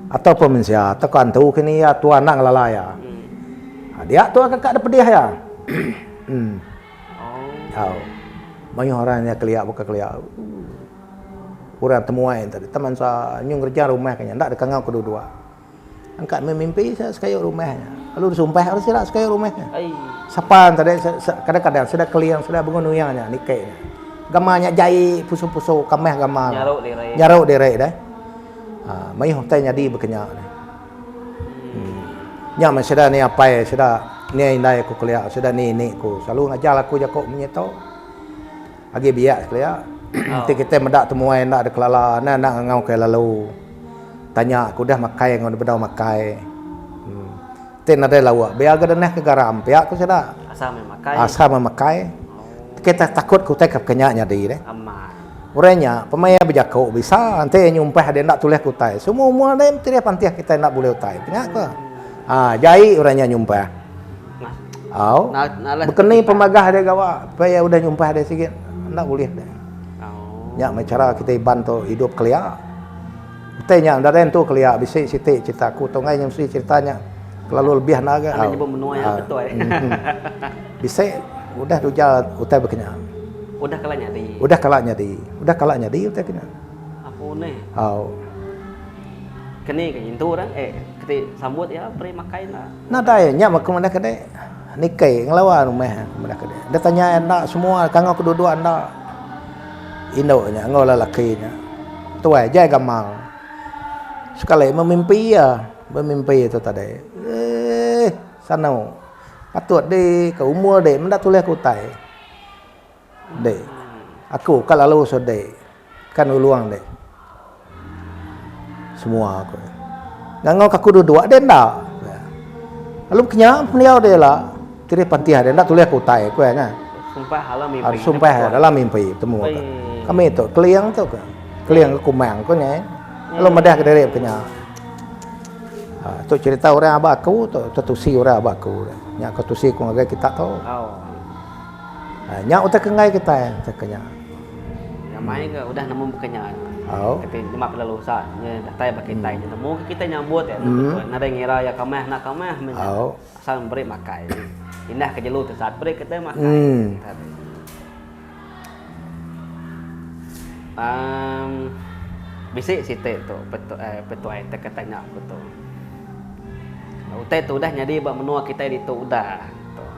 Ataupun mensia tekan tu kini ya tua nak ngelala ya. Dia tu kakak ada pedih ya. Banyak orang yang keliak bukan keliak. Orang temuai tadi teman saya nyung kerja rumah kanya ndak ada ngangau kedua-dua. Angkat mimpi saya sekaya rumahnya. Lalu disumpah harus tidak sekaya rumahnya. Sapan tadi kadang-kadang sudah keliang sudah bangun uyangnya nikahnya. Gamanya jai pusu-pusu kameh gamar. Nyaruk direk dah. Mai hotel nyadi berkenyak. Nya masih sudah ni apa ya sudah ni indai aku keliak sudah ni aku selalu ngajar aku jakok menyetau. Agi biak keliak. Nanti kita mendak temuai ndak ada kelala nak ngau kai lalu. Tanya aku dah makai ngon bedau makai. Ten ada lawa. Biar gadanah ke garam. Pihak aku sudah. Asal memakai. Kita takut ku tekap kenyaknya di deh. Orangnya pemain berjakau bisa. Nanti nyumpah dia nak tulis kutai. Semua ada yang tidak pantiah kita nak boleh utai. Tengok ke? Jai orangnya nyumpah. Berkeni pemagah dia gawa. Supaya udah nyumpah dia sikit. Nak boleh deh. Ya, cara kita bantu hidup keliak. Tanya dari tu keliak bisik sitik ceritaku. Tongai yang mesti ceritanya. Terlalu lebih naga. Ada juga menua yang betul. Bisa udah dujal utai berkenyang. Udah kalanya di. Udah kalanya di utai kena. Apa nih? kini ke itu orang keti sambut ya beri makai lah. Nah dah nya mak mana kedai. Nikai ngelawan rumah mana kedai. Dia tanya anak semua kangau kedua-dua anak. Indo nya ngau lelaki nya. Tuai jai gamal. Sekali memimpi itu tadi. Sanau. Patut deh ke umur deh mendak tulis kutai. Deh. Aku kalau lalu so deh. Kan uluang deh. Semua aku. Ngangau kaku dua-dua dia ndak. Lalu kenya beliau dia lah. Kira pantiah dia ndak tulis kutai aku nya. Sumpah halam mimpi. Harus sumpah dalam mimpi temu aku. Kami itu keliang tu kan. Keliang ke kumang ko nya. Lalu madah ke derep kenya. Tu cerita orang abah aku tu tusi orang abah aku. Nya ko tusi ko ngagai kita tu. Nya utak kengai kita kenya. Yang main ke udah nemu bukannya. Ketika lima pelulusan, dah tay pakai tay, nemu kita nyambut ya. Nada ngira ya kamah nak kamah, asal beri makai. Indah ke jelu tu saat beri kita makai. Bisik situ tu, petuai tak katanya aku tu. Utai tu dah jadi bak menua kita di tu udah.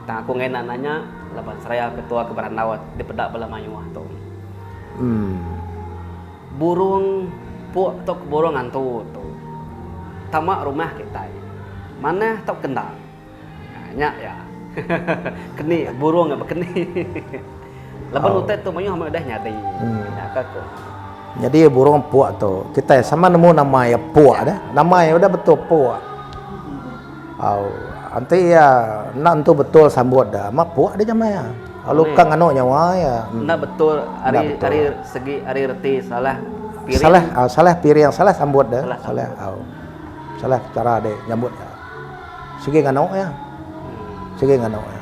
Tang aku ngena nanya, laban seraya ketua keberandawat di pedak bala mayuah tu. Burung puak tok burung antu tu. Tamak rumah kita. Mana tok kendal. Nya ya. Keni burung apa keni. Laban utai tu mayuah dah nyadi. Ya kakak. Jadi burung puak tu kita sama nemu nama ya puak dah. Nama ya udah betul puak. Anti ya nak tu betul sambut dah. Mak puak dia jamai ya. Lalu kang anu nyawa ya. Nak betul hari segi hari reti salah piring. Salah piring salah sambut dah. Salah cara dia nyambut ya. Segi ngano ya. Segi ngano ya.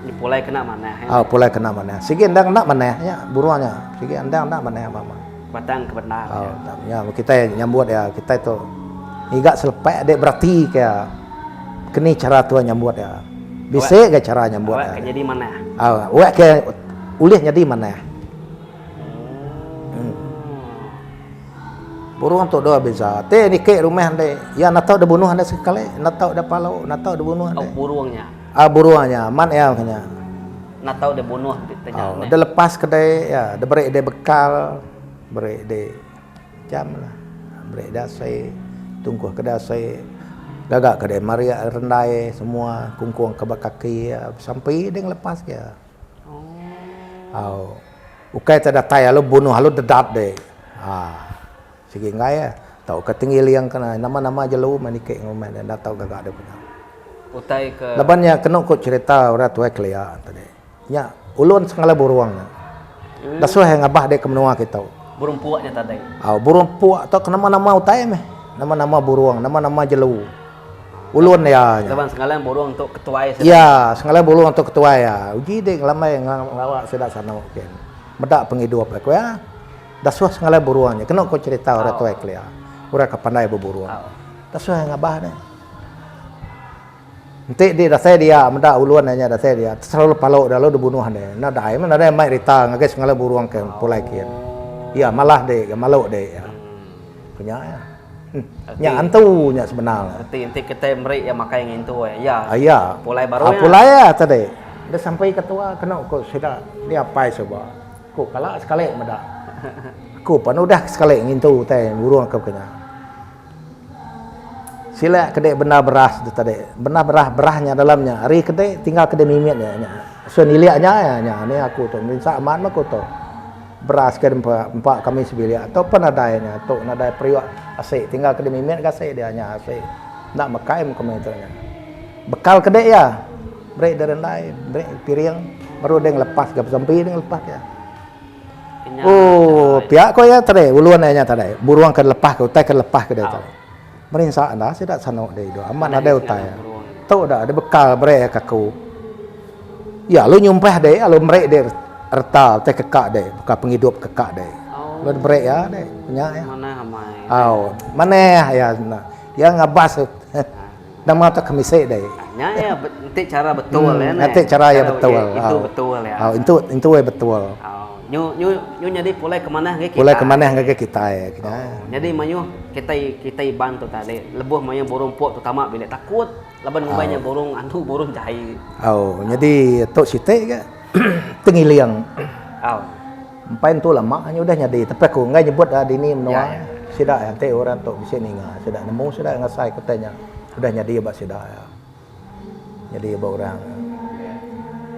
Ni pulai kena mana ya. Pulai kena mana. Segi andang nak mana ya burungnya. Segi andang nak mana mama. Batang kebenar. Ya kita nyambut ya kita itu igak selepek dek berarti kayak kini cara tu nyambut ya. Bisa ke cara nyambut ya. Jadi mana? Awak ke ulih jadi mana? Burung tu doa beza. Te ni ke rumah ande. Ya nak tahu dah bunuh ande sekali, nak tahu dah palau, nak tahu dah bunuh ande. Burungnya. Burungnya, man ya kanya. Nak tahu dah bunuh tanya. Dah lepas kedai ya, dah beri dia bekal, beri dia jam lah. Beri dah saya tunggu kedai saya. Gagak kedai Maria rendai semua kungkuang kebak kaki ya, sampai dia lepas ya. Ukai tak datai lalu bunuh lalu dedat deh. Segi ngai ya. Tahu ketinggi liang kena nama-nama jelu manike ngomen dan tahu gagak ada punya. Utai ke labannya kena kok cerita orang tua kelia tadi. Nya ulun sengala buruang. Dah suah ngabah dek kemenua kita. Burung puaknya tadi. Burung puak atau nama-nama utai meh. Nama-nama buruang, nama-nama jelu. Ulun ya. Laban sengala burung untuk ketua ya. Ya, sengala burung untuk ketua ya. Uji dek lama yang ngawak sedak sana mungkin. Medak penghidup aku ya. Dah suah sengala buruangnya. Kena kau cerita orang tua kelia. Orang kepandai berburuang. Dah suah ngabah deh. Nanti dia dah saya dia, medak uluan hanya dah saya dia. Selalu palau dah lalu dibunuh deh. Nak dah mana ada mai rita ngagai sengala buruang ke pulai kian. Ya malah deh, malu deh ya. Punya ya. Nya antu nya sebenarnya. Nanti kita meri yang makai yang itu ya. Ya. Pulai baru ya. Pulai ya tadi. Dah sampai ketua kena kok sudah dia apa coba. Kok kalah sekali medak. Aku pun udah sekali ngintu teh burung ke kena. Sila kedai benar beras tadi. Benar berahnya dalamnya. Hari kedai tinggal kedai mimitnya nya. So niliaknya ya ni aku tu minta aman aku tu. Beras ke empat kami sebilik atau penadainya tu nadai periuk asik tinggal kedai mimit kasih dia nya asik. Nak makai kami tu nya. Bekal kedai ya. Break dari lain, break piring baru dia lepas gap sampai dia lepas ya. Pihak kau ya tadi uluan nya tadi. Buruang ke lepas ke utai ke lepas ke dia tadi. Merinsak dah saya tak sanok dia itu. Aman ada utai. Tahu dah ada bekal break kaku. Ya lu nyumpah deh, lu break dia ertal teh kekak deh, bukan penghidup kekak deh. Lu break ya deh, punya ya. Mana hamai. Mana ya yang ngabas. Nama tak kemisik deh. Nya ya nanti cara betul ya. Nanti cara ya betul. Itu betul ya. Itu betul. nyu jadi pulai kemana ke kita. Pulai kemana ke kita ya. Jadi manyu kita iban tu tadi. Lebuh manyu burung pok terutama bila takut. Laban ngubahnya burung burung jahi. Jadi tok sitek ke tengiliang. Pain tu lama hanya udah nyadi tapi aku ngai nyebut dini menua. Sidak ante orang tok bisa ninga. Sidak nemu sidak ngasai katanya. Udah nyadi ba sidak ya. Jadi ba orang.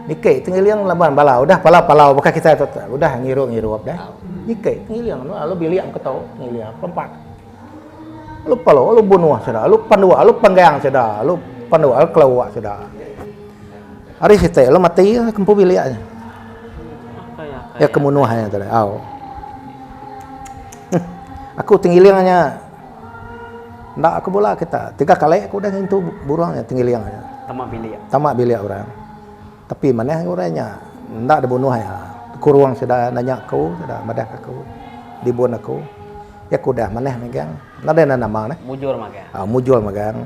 Nikai tengiliang laban bala udah palau bukan kita udah ngiru dah. Nikai tengiliang lu biliang ketau tengiliang perempat. Lu palau lu bunuh sudah, lu pandua, lu panggang sudah, lu pandua, lu kelawak sudah. Hari situ lu mati kempu biliaknya. Ya kemunuhannya tadi. Aku tengiliangnya ndak aku bola kita. 3 kali aku udah ngintu burungnya tengiliangnya. Tamak biliak orang. Tapi mana orangnya ndak ada bunuh ya. Kuruang sudah nanya kau, sudah madah aku. Dibun aku. Ya kudah mana megang. Nada nama nah. Mujur magang. Mujur magang.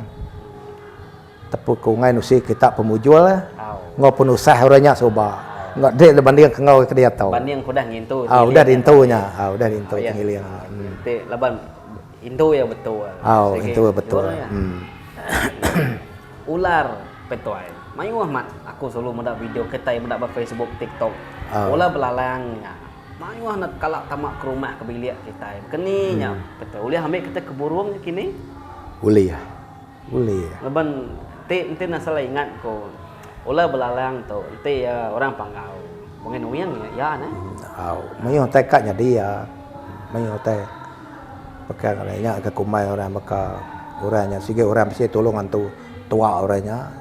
Tapi ku ngai nusi kita pemujul lah. Ngau penusah orangnya soba. Ngau dek banding ke ngau ke dia tahu. Banding kudah ngintu. Udah dintunya. Udah dintu tengiliang. Te laban intu ya betul. Itu betul. Ular petuai. Mayu Ahmad, aku selalu mendak video kita yang mendak Facebook, TikTok. Ular belalangnya. Mayu nak kalak tamak ke rumah ke bilik kita. Keninya betul. Ulah ambil kita ke burung kini. Uli ya. Leban ente nasalah ingat ko. Ular belalang tu, ente ya orang Panggau. Mungkin uyang ya nah. Mayu tekadnya dia. Mayu tek. Pakai kalanya ke kumai orang maka orangnya sige orang mesti tolongan tu tua orangnya.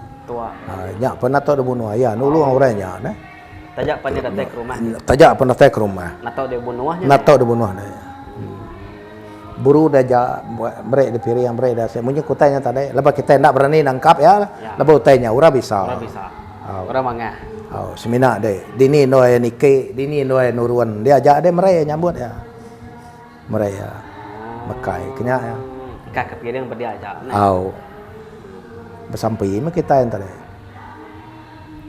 Nya pernah tahu dia bunuh ayah, nulung orangnya nah. Tajak pernah datang ke rumah. Tajak pernah datang ke rumah. Nak tahu dia bunuhnya. Buru dah mereka di piri yang mereka dah. Semuanya kutanya tadi. Lepas kita tidak berani nangkap ya. Lepas kutanya, orang bisa. Orang mangga. Semina deh. Dini noy nike, dini noy nuruan. Dia ajak deh mereka nyambut ya. Mereka makai kena ya. Kak kepiring berdiajak. Bersampai mah kita yang tadi.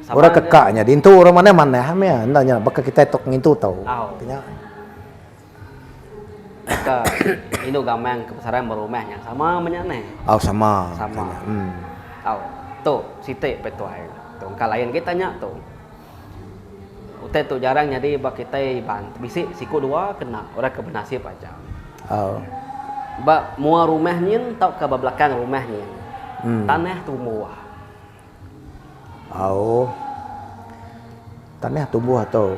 Orang kekaknya dintu orang mana hamnya. Ndanya bakal kita tok ngintu tahu. Kena. Ke Indo gamang kebesaran berumahnya sama menyane. Sama. Tuh sitik petuai. Tuh lain kita tanya tuh. Utai tuh jarang jadi bak kita ban bisik siku 2 kena orang ke benasib aja. Bak mua rumahnya tau ke belakang rumahnya. Tanah tumbuh. Tanah tumbuh atau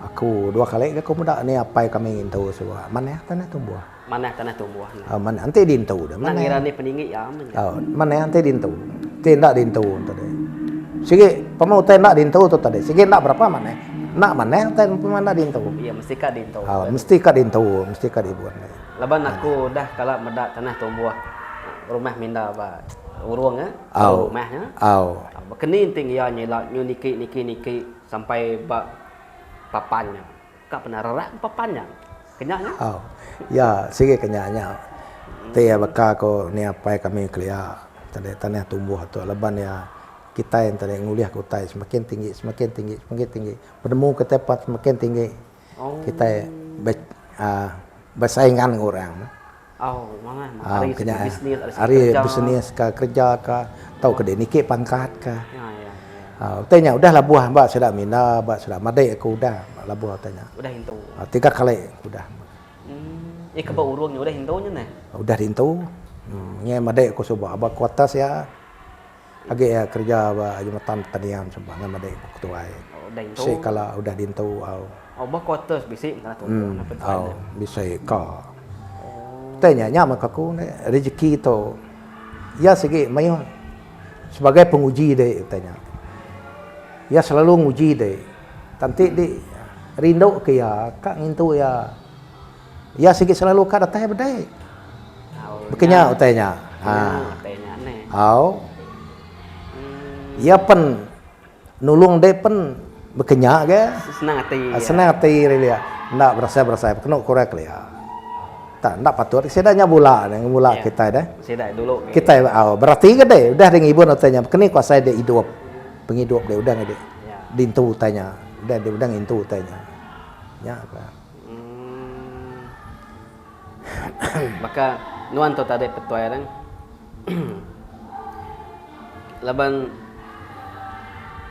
aku 2 kali aku muda ni apa yang kami ingin tahu semua. Mana tanah tumbuh? Mana tanah tumbuh? Mana ante dintu dah. Mana ngira ni peninggi ya. Mana ante dintu? Tidak dintu tadi. Sige, pemau tidak dintu tu tadi. Sige nak berapa mana? Nak mana ante pemana dintu? Iya mesti ka dintu. Mesti ka dintu, mesti ka dibuat. Laban aku dah kalau medak tanah tumbuh. Rumah minda ba urung rumahnya. Keni tinggi ya nyelak nyu niki sampai ba papannya. Kak pernah rerak papannya. Kenyaknya? Ya, sige kenyaknya. Teh baka ko ni apa kami kelia tadi tanah tumbuh atau leban ya kita yang tadi nguliah kutai semakin tinggi. Penemu ke tempat semakin tinggi. Kita bersaingan dengan orang. Hari bisnis kerja tahu kedai niki pangkat tanya udah labuh mbak sudah mina mbak sudah madai aku udah labuh tanya udah hintu 3 kali udah ke urungnya udah hintunya nih udah hintu nya madai aku coba abah kuatas ya agak ya kerja abah jumatan tadian coba ngan madai aku ketua udah hintu kalau udah hintu abah kuatas bisik kana tumbuh bisa ka tanya nyaman aku rezeki itu ya segi mayu sebagai penguji deh tanya ya selalu nguji deh nanti di rindu ke ya kak ngintu ya segi selalu kak datang bedai bekenya tanya ya pen nulung deh pen bekenya ke senang hati ya ndak berasa kena korek ya tak patut sedanya mula kita dah sedak dulu kita berarti ke deh udah dengan ibu tanya kini kuasa dia hidup penghidup dia udah ngede dintu tanya dan dia udang itu tanya. Ya kan. Maka nuan tu tadi petuai orang. Laban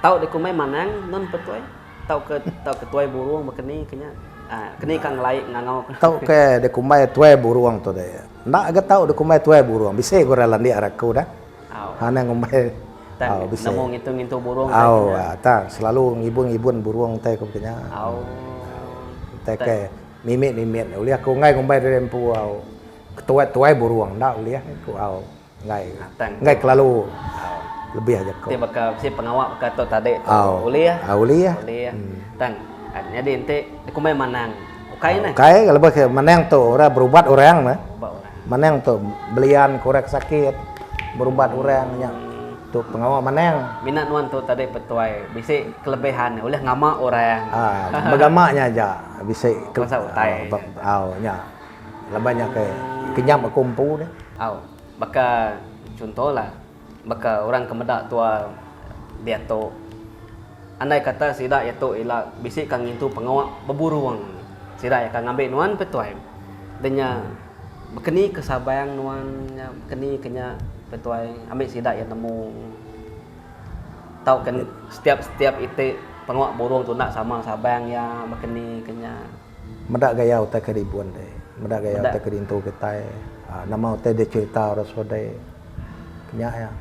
tahu di kumai manang non petuai. Tahu ke tuai buruang bekeni kenya. Keni kang laik ngangau. Tahu ke de kumai tuai buruang tu deh. Nak agak tahu de kumai tuai buruang. Bisa gua ralan dia araku dah. Hana ngumai. Tan namo ngitung buruang. Tak selalu ngibun buruang teh ko kenya. Teh ke mimit uli aku ngai ngumai de empu au. Tuai buruang dak uli aku au ngai kelalu lebih aja ko. Dia bakal si pengawak bakal tu tadi. Uli ya. Tan jadi ente kumai manang. Ukai nah. Ukai lebih ke manang tu orang berubat orang mah. Manang tu belian korek sakit berubat orang nya. Tu pengawak manang. Minat nuan tu tadi petuai bisa kelebihan oleh ngama orang. Bagamaknya aja bisa masa utai. Nya. Lebihnya ke kenyam kumpu deh. Maka contohlah maka orang kemedak tua dia tu andai kata sidak ya tu ialah bisik kang itu pengawak beburuang sidak ya kang ngambil nuan petuai denya bekeni kesabayang nuan nya bekeni kenya petuai ambil sidak ya nemu tahu kan setiap itu pengawak burung tu nak sama sabayang ya bekeni kenya medak gaya utai keribuan deh medak gaya utai kerintu kita nama utai dia cerita rasul deh kenya ya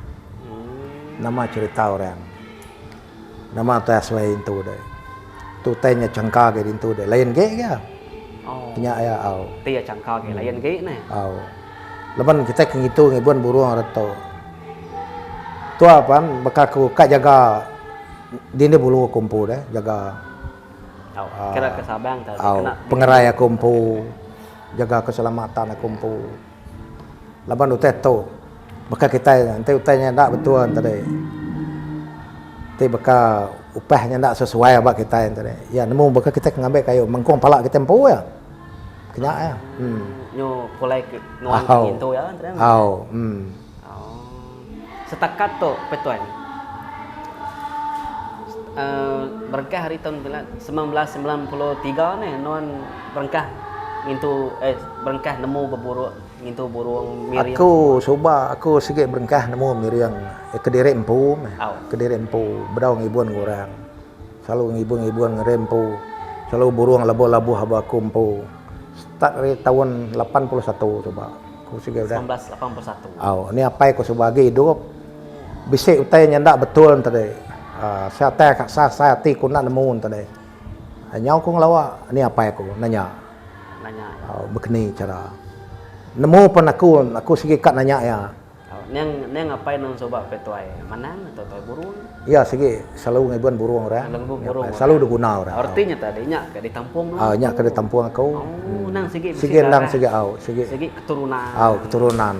nama cerita orang nama tu aswai itu deh tu tanya cangka ke itu deh lain ge ya kenya ya tia cangka ke lain ge nih leban kita kengitu ngibuan buruang rato tu apa bakaku kak jaga dini bulu kumpu deh jaga kira kesabang tadi pengeraya kumpu jaga keselamatan kumpu leban utet tu baka kita nanti utanya ndak betul tadi nanti baka upahnya ndak sesuai abak kita tadi ya nemu baka kita ngambil kayu mengkong palak kita empu ya kena ya nyo polai nuan itu ya setakat tu petuan berkah hari tahun 1993 ni nuan berkah itu berkah nemu berburu itu burung miriam. Aku sikit berkah nemu miriam kediri empu bedau ngibun orang selalu ngibun ngerempu selalu burung labu-labu haba kumpu start dari tahun 81 coba aku sikit dah 1981 ni apa aku sebagai hidup bisik utai nyandak betul tadi saya ti ku nak nemu tadi nyau ku ngelawa ni apa aku nanya begini cara nemu pun aku sikit kat nanya ya. Neng ngapain nang coba petuai? Manang atau tuai burung? Ya sikit selalu ngibun burung orang. Selalu diguna orang. Artinya tadi nyak ke ditampung. Nyak ke ditampung aku. Nang sikit nang sikit sikit keturunan. Keturunan.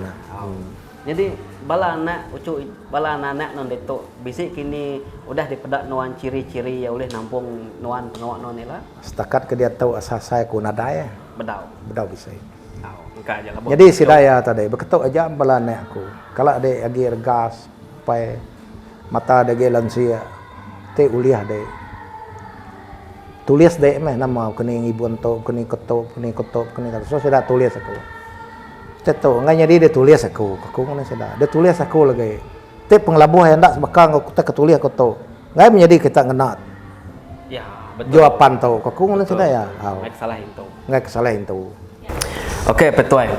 Jadi bala anak non detok bisik kini udah dipedak nuan ciri-ciri ya oleh nampung nuan pengawak non ila. Setakat ke dia tahu asal saya ku nadai. Bedau bisa. Jadi si daya tadi beketuk aja bala nek aku. Kalau ada agi regas pai mata ada ge lansia te uliah deh. Tulis deh meh nama kini ngibun to kini ketuk so sudah tulis aku. Teto ngai jadi dia tulis aku ngene sudah. Dia tulis aku lagi. Te penglabuh yang ndak sebekang aku tak ketulis aku to. Ngai menjadi kita ngenat. Ya, betul. Jawapan to aku ngene sudah ya. Ngai kesalahan tu. Okey, petuai.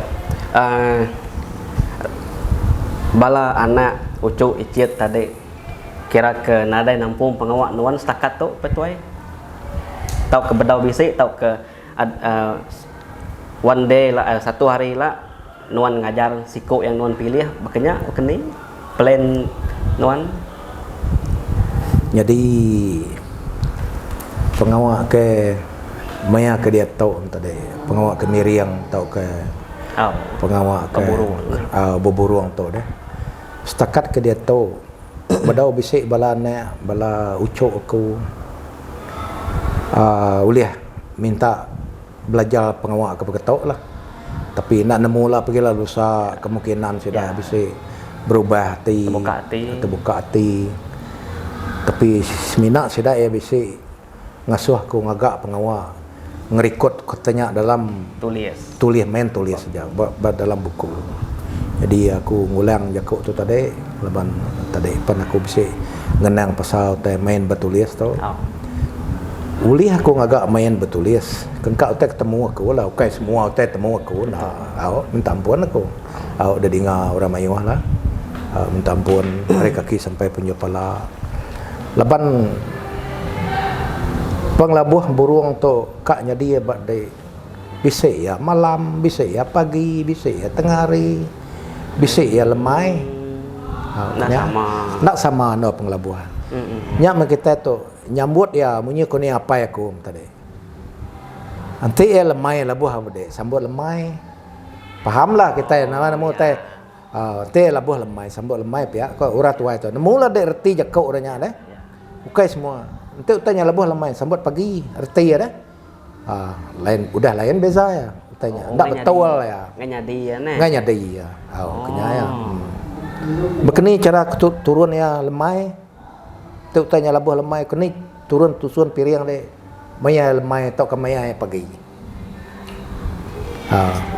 Bala anak ucuk icit tadi kira ke nadai nampung pengawak nuan setakat tu petuai. Tau ke bedau bisik, tau ke one day lah, satu hari lah nuan ngajar siko yang nuan pilih, makanya kini plan nuan. Jadi pengawak ke maya ke dia tahu tadi pengawak ke miriang tahu ke pengawak ke beburuang tahu deh setakat ke dia tahu bedau bisik bala nek bala ucuk aku uliah minta belajar pengawak ke beketok lah tapi nak nemu lah pergilah lusa kemungkinan sudah bisik berubah hati terbuka hati tapi seminat sudah ya bisik ngasuh aku ngagak pengawal ngerikut katanya dalam tulis saja dalam buku. Jadi aku ngulang jakuk tu tadi leban tadi pan aku bisa ngenang pasal teh main bertulis tu. Uli aku ngagak main bertulis. Kengkak teh ketemu aku lah, okay semua teh temu aku nah, minta ampun aku. Dah dengar orang mayuh lah. Minta ampun hari kaki sampai punjuk pala. Leban penglabuh burung tu kak jadi badai bisa ya malam, bisa ya pagi, bisa ya tengah hari, bisa ya lemai. Nak sama no penglabuhan. Nyak kita tu nyambut ya munyi ko ni apa ya ku tadi. Nanti ya lemai labuh abade, sambut lemai. Pahamlah kita nama nemu teh. Teh labuh lemai, sambut lemai pia ko urat tuai tu. Mula dek reti jakau orangnya deh. Bukai semua. Nanti utanya labuh lemai sambut pagi reti ya deh. Lain beza ya utanya. Ndak betul ya. Nggak nyadi ya. Kenya ya. Begini cara turun ya lemai. Tu tanya labuh lemai kini turun tusun piring deh. Maya lemai tau ke maya pagi.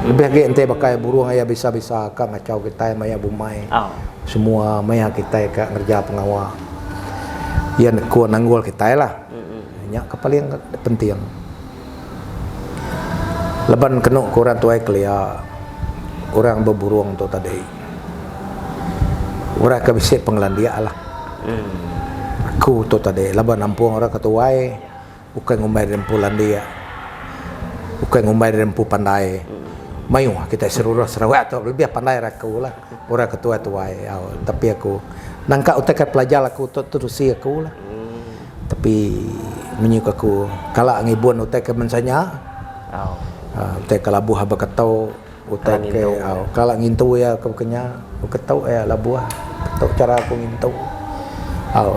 Lebih lagi ente pakai burung ayah bisa-bisa kan ngacau kita maya bumai. Semua maya kita kak ngerja pengawal. Ya ku nanggul kita lah. Nya paling penting. Leban kena kurang tuai kelia orang berburung tu tadi. Orang ke bisik penglandia lah. Aku tu tadi leban nampung orang ketuai bukan ngumbai rempu landia. Bukan ngumbai rempu pandai. Mayu kita seluruh Sarawak tu lebih pandai aku lah. Orang ketua tuai. Tapi aku nangka utek pelajar aku tu terusi aku lah. Tapi menyuk aku kalau ngibun utek mensanya. Utek labuh haba ketau utek kalau ngintu ya kenya ketau ya labuh ketau cara aku ngintu.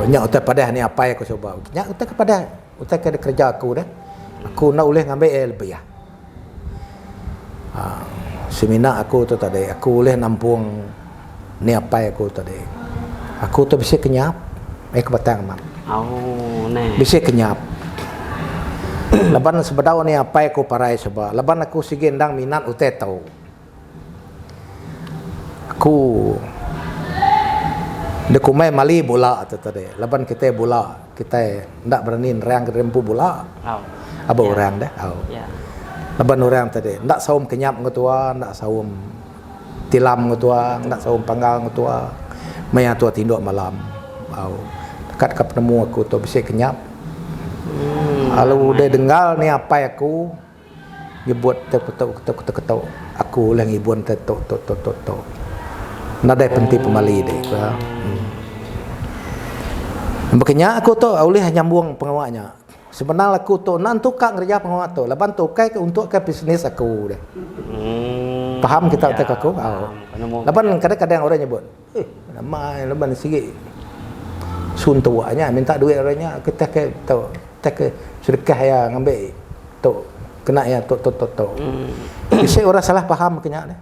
Nya utek padah ni apa aku coba. Nya utek padah utek ada kerja aku dah. Aku nak boleh ngambil lebih ya. Semina aku tu tadi aku boleh nampung ni apa aku tadi. Aku tu bisa kenyap. Ke batang mak. Bisa kenyap. Leban sebedau ni apa aku parai coba. Leban aku sige ndang minat utek tahu. Aku dekumai mali bola tu tadi. Leban kita bola, kita ndak berani nerang rempu bola. Apa orang dah? Leban orang tadi ndak saum kenyap ngetua, ndak saum tilam ngetua, ndak saum panggal ngetua. Maya tua tinduk malam. Dekat ke penemu aku tu bisa kenyap. Lalu dia dengar ni apa aku nyebut ketuk aku lang ibun tok. Nadai penting pemali deh. Makanya aku tu boleh nyambung pengawaknya. Sebenarnya aku tu nan tukang kerja pengawak tu. Leban tu kai untuk ke bisnes aku deh. Faham kita tak aku? Leban kadang-kadang orang nyebut, nama leban sikit sun tuanya minta duit orangnya kita ke tu tak sedekah ya ngambil tu kena ya tu. Bisa orang salah faham kenya deh.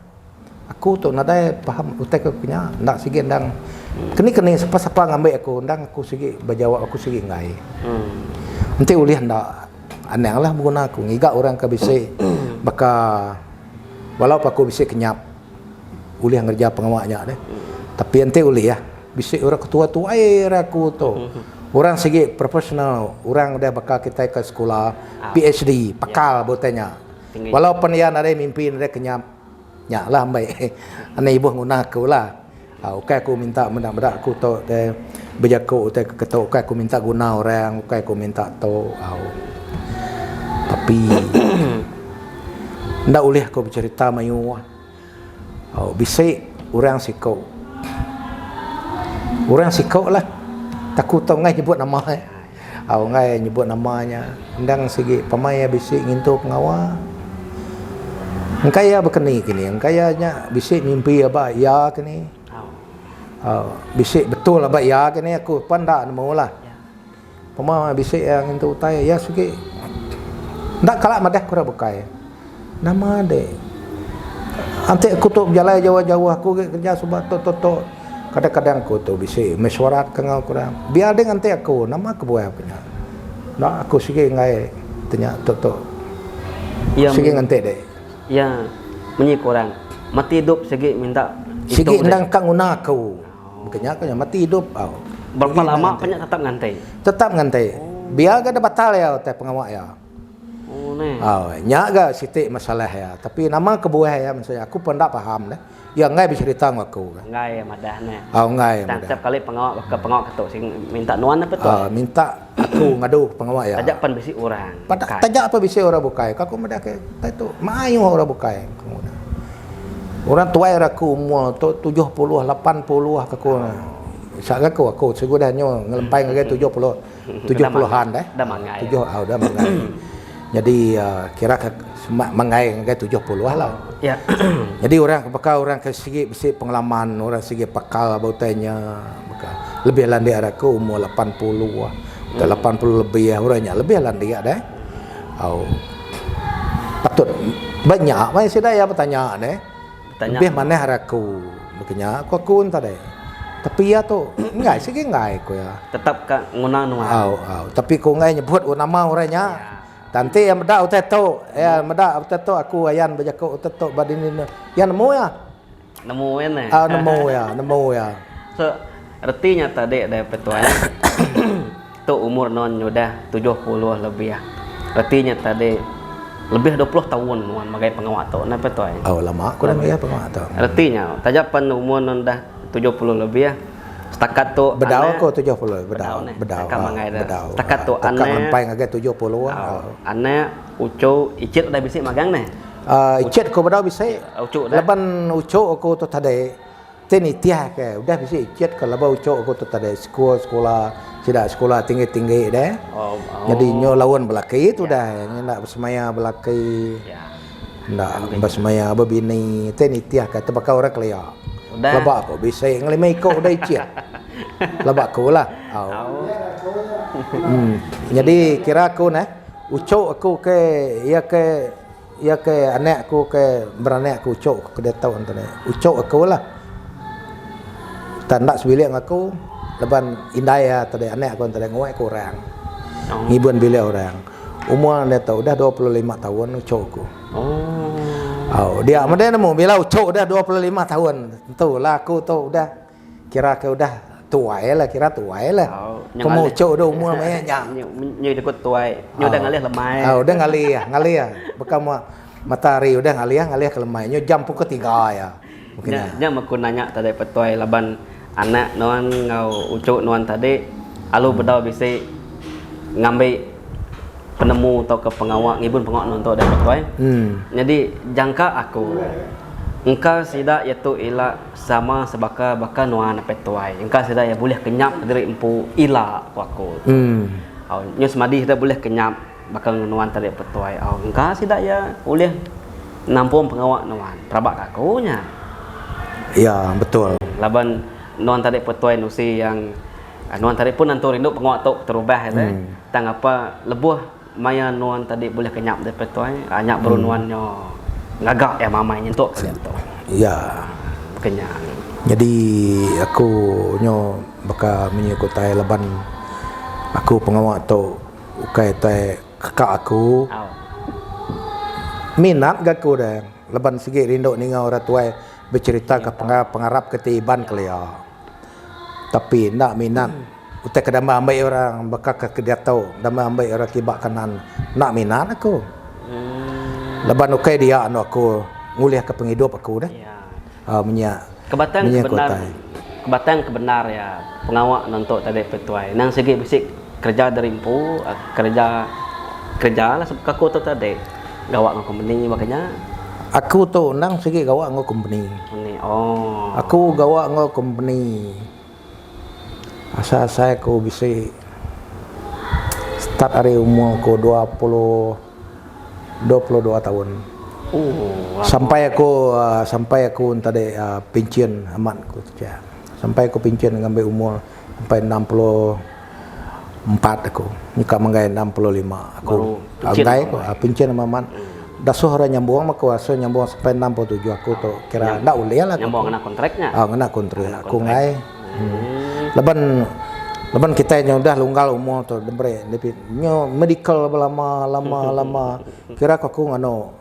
Aku tu nadai faham utek aku kenya ndak sikit ndang keni siapa ngambil aku ndang aku sikit berjawab aku sikit ngai. Nanti ulih ndak aneh lah guna aku ngigak orang ke bisa baka walaupun aku bisa kenyap ulih ngerja pengawaknya deh. Tapi nanti ulih ya bisa orang ketua tu air aku tu. Orang segi profesional, orang dah bakal kita ke sekolah PhD, pakal botanya. Walaupun ya ada mimpi ada kenyap. Nya lah baik. Ane ibu guna aku lah. Okay aku minta mendak-mendak aku tu de berjaku te ketua okay aku minta guna orang, okay aku minta tu. Tapi ndak boleh aku bercerita mayu. Bisa orang sikau. Orang sikau lah. Takut tahu ngai nyebut nama. Ngai nyebut namanya. Ndang segi pamaya bisik ngintu pengawal. Engkaya berkeni kini. Engkayanya bisik mimpi apa ya kini. Bisik betul apa ya kini aku pandak mula. Pamaya bisik yang ngintu utai ya segi. Ndak kalak madah kurang bukai. Nama de. Ante aku tu berjalan jauh-jauh aku kerja sebab to. Kadang-kadang aku tu bisa mesyuarat ke ngau kurang. Biar dengan te aku nama aku buat punya. Nah, aku sige ngai tanya tok Yang sige ngante deh. ya menyi kurang mati hidup segi minta Sige hitung deh. ndang kang una aku. Makanya aku mati hidup au. Berapa lama banyak tetap ngantai? Tetap ngante. Biar gak ada batal ya teh pengawak ya. Oh nih. Nyak gak sitik masalah ya. Tapi nama kebuah ya maksudnya aku pun tak paham deh. Ya ngai bercerita dengan aku kan. Ngai ya madah nih. Ngai. Dan setiap kali pengawak ke pengawak ketuk sing minta nuan apa tuh? Minta aku ngadu pengawak ya. Tajak pan besi orang. Tajak apa bisa orang bukai. Aku mudah ke itu mayu orang bukai. Orang tua aku umur tu 70 80 aku. Sak aku segudahnya ngelempai ngage 70-an deh. Dah mangai. 7 dah mangai. Jadi kira mangai ngage 70 lah. Ya. Jadi orang ke segi besi pengalaman, orang segi pakal bautanya lebih landia aku umur 80 atau 80 lebih ya orangnya lebih landia deh. Patut banyak masih dah ya bertanya deh. Lebih mana haraku makanya aku entah deh. Tapi ya tu ngai segi ngai ko ya. Tetap ka nguna nuan. Tapi ko ngai nyebut nama orangnya. Tanti yang meda uteto, ya meda uteto aku ayan bajako uteto badinin. Ya nemu ya. Nemu ene. Nemu ya. So artinya tadi ada petuanya. Tu umur non sudah 70 lebih ya. Artinya tadi lebih 20 tahun nuan magai pengawak tu na petuai. Lama aku dah ya pengawak tu. Artinya tajapan umur non dah 70 lebih ya. Setakat tu bedau ko 70 bedau. Setakat tu ane sampai ngage 70. Ane ucu icit udah bisa magang nih. Icit ko bedau bisa. Ucu dah. Leban ucu aku tu tadi teni tiah ke udah bisa icit ke leba ucu aku tu tadi sekolah tidak sekolah tinggi-tinggi deh. Jadi nyo lawan belaki itu dah ndak bersemaya belaki. Ya. Ndak bersemaya babini teni tiah ke tebaka orang kelia. Lebak aku bisa ngelimai kau udah icit. Lebak aku lah. Jadi kira aku nah ucok aku ke anak aku ke beranak aku ucok ke dia tahu antara ucok aku lah. Tanda sebilik aku leban indah ya tadi anak aku antara nguai aku orang. Ngibun bilik orang. Umur dia tahu dah 25 tahun ucok aku. Dia mana nemu bila ucok dah 25 tahun. Tentulah aku tu udah kira ke udah tua lah kira tua lah. Kamu ucok dah umur banyak. Nyu dekut tua. Nyu dah ngalih lemai. Udah ngalih ya. Bekam matahari udah ngalih ke lemai. Nyu jam pukul 3 ya. Nya aku nanya tadi petuai laban anak nuan ngau ucok nuan tadi alu bedau bisa ngambil penemu atau ke pengawak ngibun pengawak nonton dan petuai. Jadi jangka aku engkau sida iaitu ila sama sebaka baka nuan petuai. Engkau sida ya boleh kenyap dari empu ila aku. Nyo semadi kita boleh kenyap baka nuan tadi petuai. Engkau sida ya boleh nampung pengawak nuan. Prabak aku nya. Ya betul. Laban nuan tadi petuai nusi yang nuan tadi pun nanti rindu pengawak tu terubah ya. Tang apa lebuh maya nuan tadi boleh kenyap dari petuai, banyak berunuannya ngagak ya mamanya tu kalian tu. Ya. Kenyang. Jadi aku nyo baka menyekutai leban aku pengawak tu ukai tai kakak aku. Minat gak aku dah. Leban sikit rindu ningau orang tuai bercerita ke pengarap ketiban kelia. Tapi nak minat utai kedama ambil orang bakal ke dia tahu dama ambil orang kibak kanan nak minat aku. Leban ukai dia anu aku nguliah ke penghidup aku dah. Kebatang kebenar ya pengawak nonton tadi petuai. Nang segi bisik kerja dari empu kerja lah sebab aku tu tadi gawak ngau company makanya aku tu nang segi gawak ngau company. Aku gawak ngau company. Asal saya aku bisa start dari umur aku 22 tahun. Sampai aku tadi pensiun amat aku kerja. Sampai aku pensiun ngambil umur sampai 64 aku. Nikah menggai 65 aku. Anggai aku pensiun amat. Dah suara nyambung aku aso nyambung sampai 67 aku tu kira ndak ulih lah. Nyambung kena kontraknya. Kena kontrak. Aku ngai. Leban Lepas kita yang udah lunggal umur tu, dembre, nyo medical lama. Kira aku ngano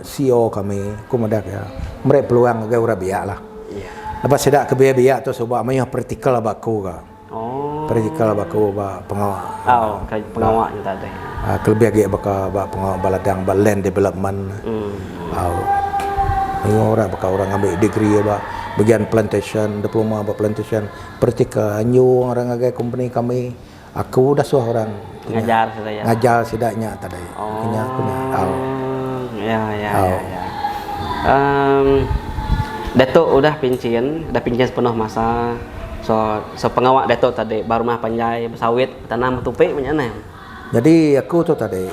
CEO kami, aku medak ya. Mereka peluang agak ura biak lah. Iya. Lepas sedak ke biak tu sebab maya praktikal baku ka. Oh. Praktikal baku ba pengawal. Oh, kayak pengawaknya tadi. Kelebih agak ba pengawal baladang ba land development. Orang bakal orang ambil degree ba bagian plantation, diploma ba plantation, praktikal anyu orang agak company kami. Aku dah suruh orang Ngajar sudah ya. ngajar sidaknya tadi. Oh. Punya. Ya. Datuk udah pincin sepenuh masa. So pengawak Datuk tadi baru mah panjai sawit, tanam tupik macam mana? Jadi aku tu tadi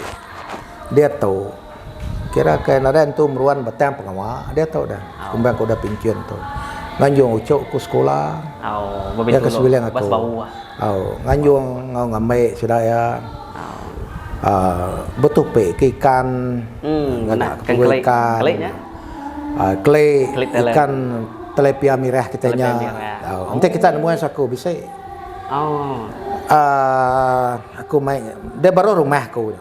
dia tahu kira ada tu meruan batang pengawak, dia tahu dah. Kumbang aku dah pincin tu. Nganjung ucuk ku sekolah. Dia ke sebilang aku. Bas bau. Nganjung ngau ngamai sidaya. Betupe ke ikan. Keleknya. Klei ikan telepia mirah kitanya. Nanti kita nemuin saku bisa. Aku main dia baru rumah aku.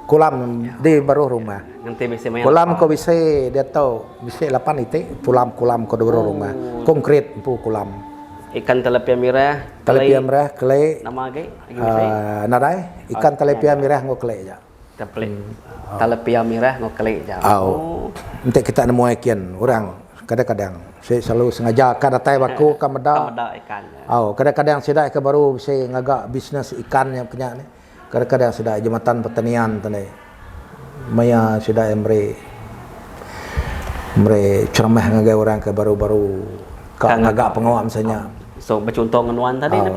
Kulam di baru rumah. Nanti bisa main. Kulam ko bisa dia tahu bisa 8 itik kulam ko baru rumah. Konkret pu kulam. Ikan telepia mirah. Telepia mirah klei. Nama lagi? Nadai ikan telepia mirah ngo klei ja. Telepia mirah ngo klei ja. Nanti kita nemu ikan orang kadang-kadang saya selalu sengaja kan datai baku kameda ikan. Kadang-kadang sidak ke baru bisa ngagak bisnes ikan yang punya ni. Kadang-kadang sidak jembatan pertanian tadi. Maya sidak emre ceramah ngagai orang ke baru-baru ngagak pengawal misalnya. So bercontoh ngenuan tadi